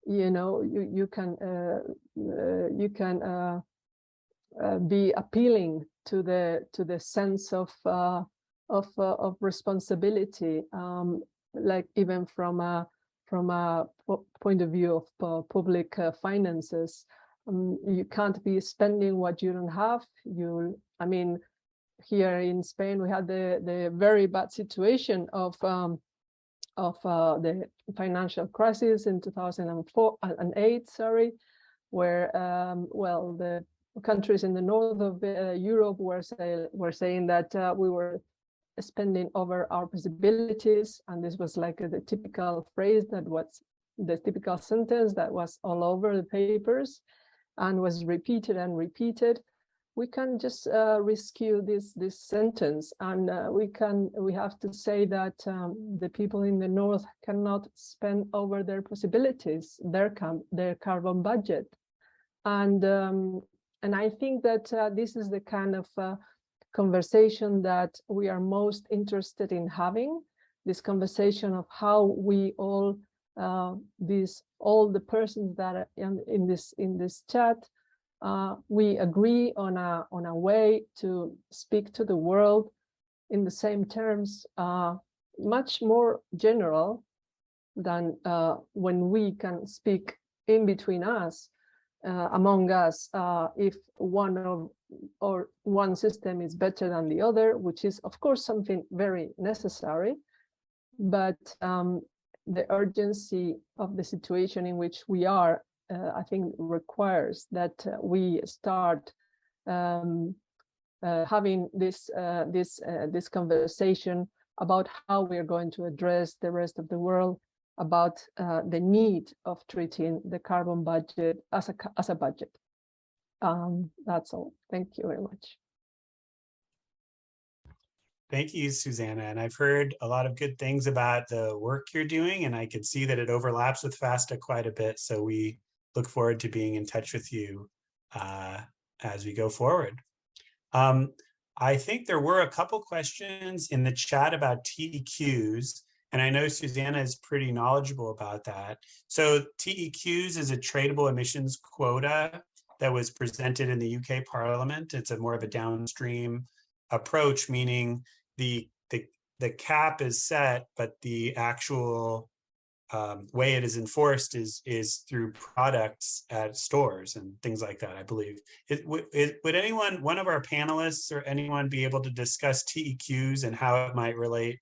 You can be appealing to the sense of responsibility, like even from a point of view of public finances. You can't be spending what you don't have. I mean, here in Spain we had the very bad situation of the financial crisis in 2008, where the countries in the north of Europe were saying that we were spending over our possibilities, and this was like the typical phrase, that was the typical sentence that was all over the papers and was repeated and repeated. We can just rescue this sentence, and we have to say that the people in the north cannot spend over their possibilities, their carbon budget, and I think that this is the kind of conversation that we are most interested in having. This conversation of how we all the persons that are in this chat. We agree on a way to speak to the world in the same terms, much more general than when we can speak in between us, among us, if one system is better than the other, which is of course something very necessary. but the urgency of the situation in which we are, I think, requires that we start having this conversation about how we are going to address the rest of the world, about the need of treating the carbon budget as a budget. That's all. Thank you very much. Thank you, Susanna. And I've heard a lot of good things about the work you're doing, and I can see that it overlaps with Feasta quite a bit. So we look forward to being in touch with you as we go forward. I think there were a couple questions in the chat about TEQs, and I know Susanna is pretty knowledgeable about that. So TEQs is a tradable emissions quota that was presented in the UK Parliament. It's a more of a downstream approach, meaning the cap is set, but the actual way it is enforced is through products at stores and things like that, I believe. Would anyone, one of our panelists or anyone, be able to discuss TEQs and how it might relate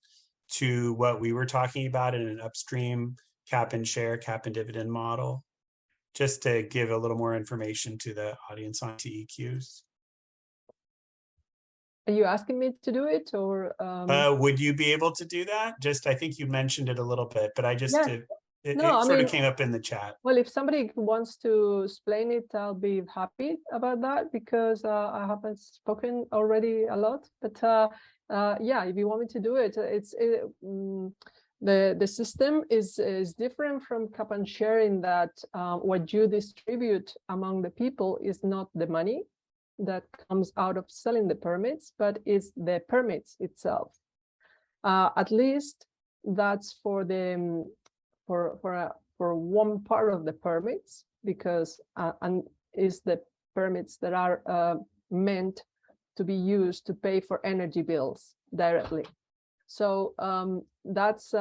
to what we were talking about in an upstream cap and share, cap and dividend model? Just to give a little more information to the audience on TEQs. Are you asking me to do it, or would you be able to do that? Just, I think you mentioned it a little bit, but I just, yeah. it I sort mean, of came up in the chat. Well, if somebody wants to explain it, I'll be happy about that, because I haven't spoken already a lot. But yeah, if you want me to do it, the system is different from cap and share in that what you distribute among the people is not the money that comes out of selling the permits, but it's the permits itself. At least that's for the for one part of the permits, because and is the permits that are meant to be used to pay for energy bills directly. So that's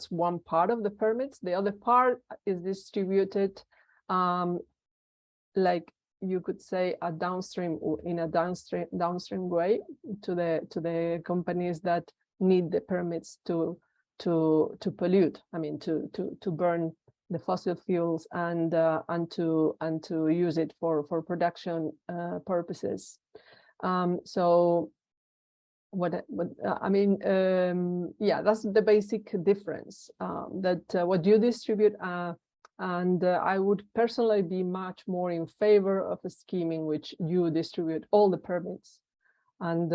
one part of the permits. The other part is distributed like you could say a downstream way to the companies that need the permits to pollute. I mean to burn the fossil fuels and to use it for production purposes. So what I mean, yeah, that's the basic difference. That what you distribute, and I would personally be much more in favor of a scheme in which you distribute all the permits, and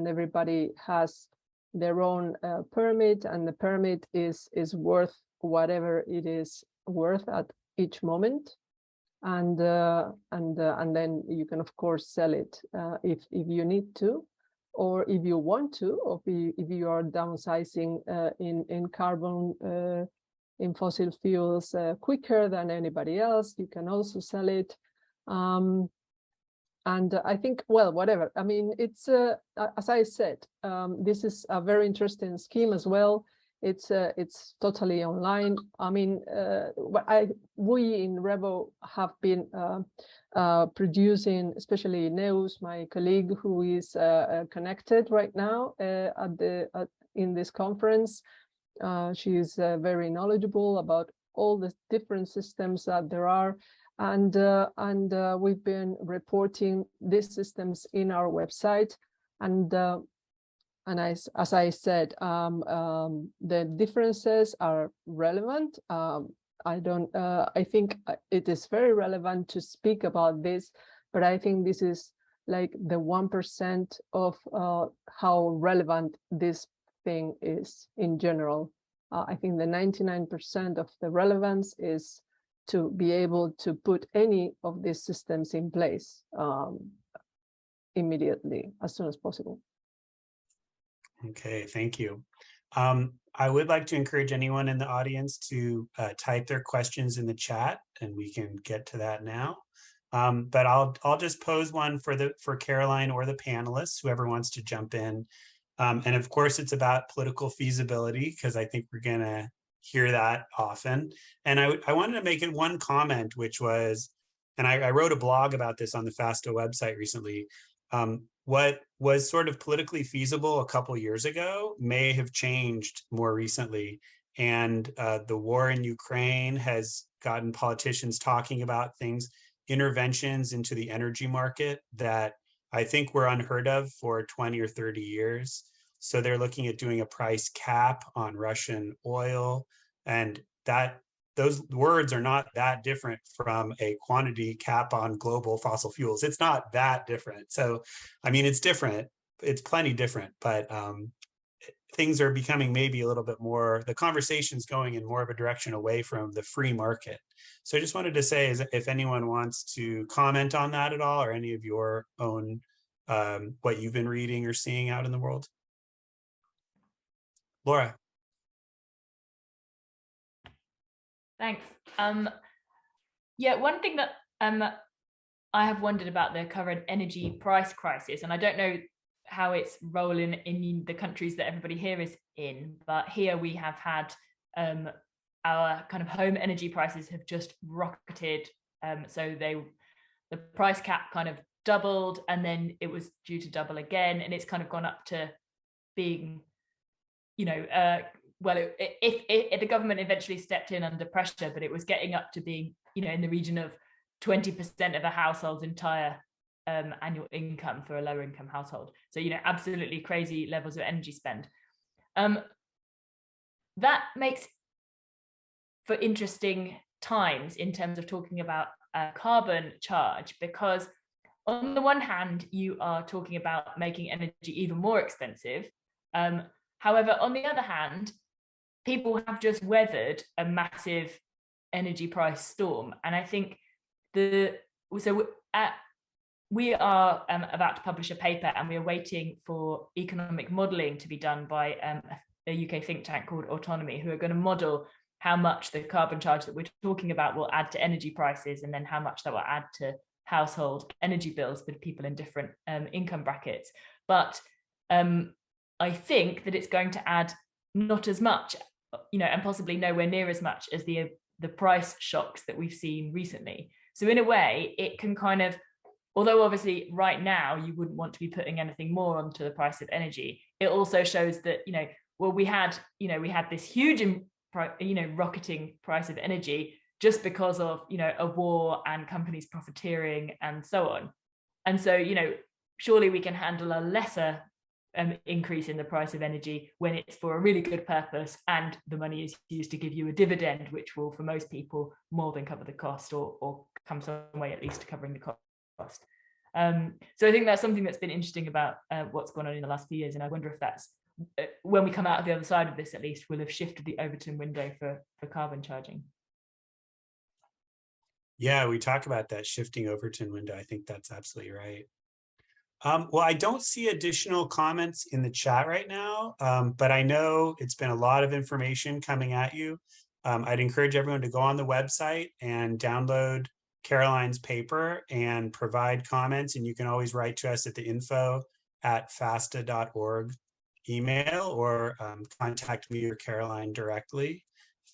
everybody has their own permit, and the permit is worth whatever it is worth at each moment, and then you can of course sell it if you need to, or if you want to, or if you are downsizing in carbon, in fossil fuels quicker than anybody else, you can also sell it. And I think, well, whatever. I mean, it's as I said, this is a very interesting scheme as well. It's totally online. I mean, we in Revo have been producing, especially Neus, my colleague who is connected right now in this conference. She is very knowledgeable about all the different systems that there are, and we've been reporting these systems in our website, and as I said, the differences are relevant. I think it is very relevant to speak about this, but I think this is like the 1% of how relevant this thing is in general. I think the 99% of the relevance is to be able to put any of these systems in place immediately, as soon as possible. Okay, thank you. I would like to encourage anyone in the audience to type their questions in the chat, and we can get to that now. But I'll just pose one for Caroline or the panelists, whoever wants to jump in. And of course, it's about political feasibility, because I think we're going to hear that often. And I wanted to make it one comment, which was, and I wrote a blog about this on the Feasta website recently. what was sort of politically feasible a couple years ago may have changed more recently. And the war in Ukraine has gotten politicians talking about things, interventions into the energy market that I think were unheard of for 20 or 30 years. So they're looking at doing a price cap on Russian oil, and that those words are not that different from a quantity cap on global fossil fuels. It's not that different. So, I mean, it's different. It's plenty different, but things are becoming maybe a little bit more, the conversation's going in more of a direction away from the free market. So I just wanted to say, if anyone wants to comment on that at all, or any of your own, what you've been reading or seeing out in the world. Laura. Thanks. Yeah, one thing that I have wondered about the current energy price crisis, and I don't know how it's rolling in the countries that everybody here is in, but here we have had our kind of home energy prices have just rocketed. So the price cap kind of doubled, and then it was due to double again, and it's kind of gone up to being, you know, well, if the government eventually stepped in under pressure, but it was getting up to being, you know, in the region of 20% of a household's entire annual income for a lower income household. So, you know, absolutely crazy levels of energy spend. That makes for interesting times in terms of talking about a carbon charge, because on the one hand, you are talking about making energy even more expensive. However, on the other hand, people have just weathered a massive energy price storm. And I think we are about to publish a paper, and we are waiting for economic modelling to be done by a UK think tank called Autonomy, who are going to model how much the carbon charge that we're talking about will add to energy prices, and then how much that will add to household energy bills for people in different income brackets. But I think that it's going to add not as much, you know, and possibly nowhere near as much as the price shocks that we've seen recently. So in a way, it can kind of, although obviously right now you wouldn't want to be putting anything more onto the price of energy, it also shows that, you know, well, we had this huge, you know, rocketing price of energy just because of, you know, a war and companies profiteering and so on. And so, you know, surely we can handle a lesser increase in the price of energy when it's for a really good purpose, and the money is used to give you a dividend, which will, for most people, more than cover the cost, or come some way at least to covering the cost. So I think that's something that's been interesting about what's gone on in the last few years, and I wonder if that's, when we come out of the other side of this, at least, will have shifted the Overton window for carbon charging. Yeah, we talk about that shifting Overton window. I think that's absolutely right. Well, I don't see additional comments in the chat right now, but I know it's been a lot of information coming at you. I'd encourage everyone to go on the website and download Caroline's paper and provide comments. And you can always write to us at the info@feasta.org email, or contact me or Caroline directly.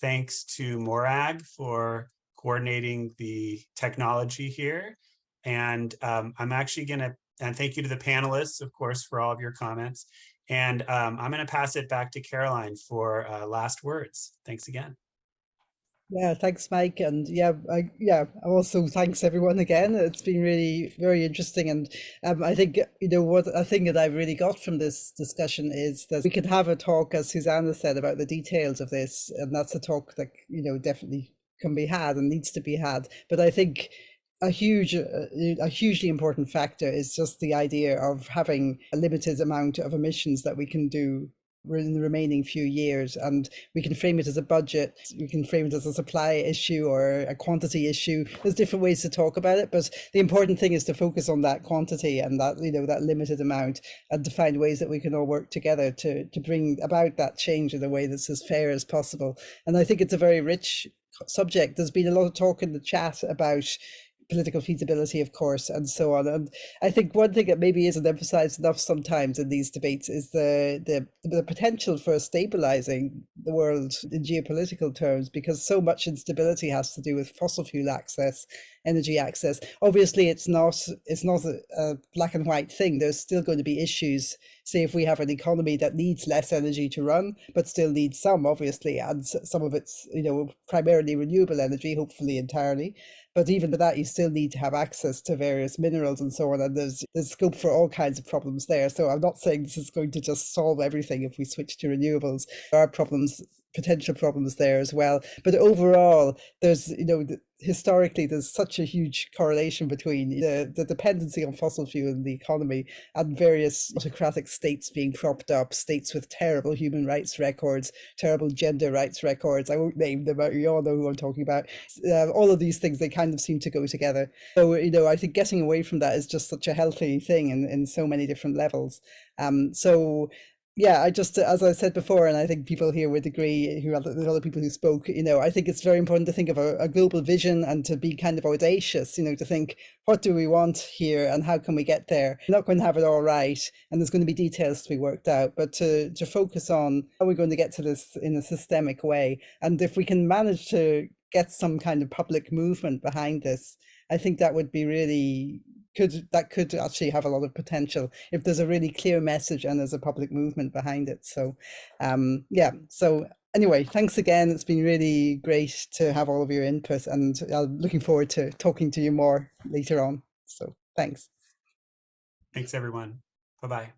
Thanks to Morag for coordinating the technology here. And I'm actually going to, and thank you to the panelists, of course, for all of your comments. And I'm going to pass it back to Caroline for last words. Thanks again. Yeah, thanks, Mike. And also thanks everyone again. It's been really very interesting. And I think, you know, what a thing that I've really got from this discussion is that we can have a talk, as Susanna said, about the details of this. And that's a talk that, you know, definitely can be had and needs to be had. But I think a hugely important factor is just the idea of having a limited amount of emissions that we can do in the remaining few years, and we can frame it as a budget, we can frame it as a supply issue or a quantity issue. There's different ways to talk about it, but the important thing is to focus on that quantity and that, you know, that limited amount, and to find ways that we can all work together to bring about that change in a way that's as fair as possible. And I think it's a very rich subject. There's been a lot of talk in the chat about political feasibility, of course, and so on. And I think one thing that maybe isn't emphasized enough sometimes in these debates is the potential for stabilizing the world in geopolitical terms, because so much instability has to do with fossil fuel access. energy access. Obviously, it's not a black and white thing. There's still going to be issues. Say if we have an economy that needs less energy to run, but still needs some, obviously, and some of it's, you know, primarily renewable energy, hopefully entirely. But even with that, you still need to have access to various minerals and so on. And there's scope for all kinds of problems there. So I'm not saying this is going to just solve everything if we switch to renewables. There are problems, potential problems there as well. But overall, there's, you know, historically, there's such a huge correlation between the dependency on fossil fuel in the economy and various autocratic states being propped up, states with terrible human rights records, terrible gender rights records. I won't name them, but you all know who I'm talking about. All of these things, they kind of seem to go together. So, you know, I think getting away from that is just such a healthy thing in so many different levels. So yeah, I just, as I said before, and I think people here would agree, who the other people who spoke, you know, I think it's very important to think of a global vision and to be kind of audacious, you know, to think, what do we want here and how can we get there? We're not going to have it all right, and there's going to be details to be worked out, but to focus on how we're going to get to this in a systemic way. And if we can manage to get some kind of public movement behind this, I think that would be really could actually have a lot of potential if there's a really clear message and there's a public movement behind it. So yeah, so anyway, thanks again. It's been really great to have all of your input, and I'm looking forward to talking to you more later on. So thanks. Thanks, everyone. Bye-bye.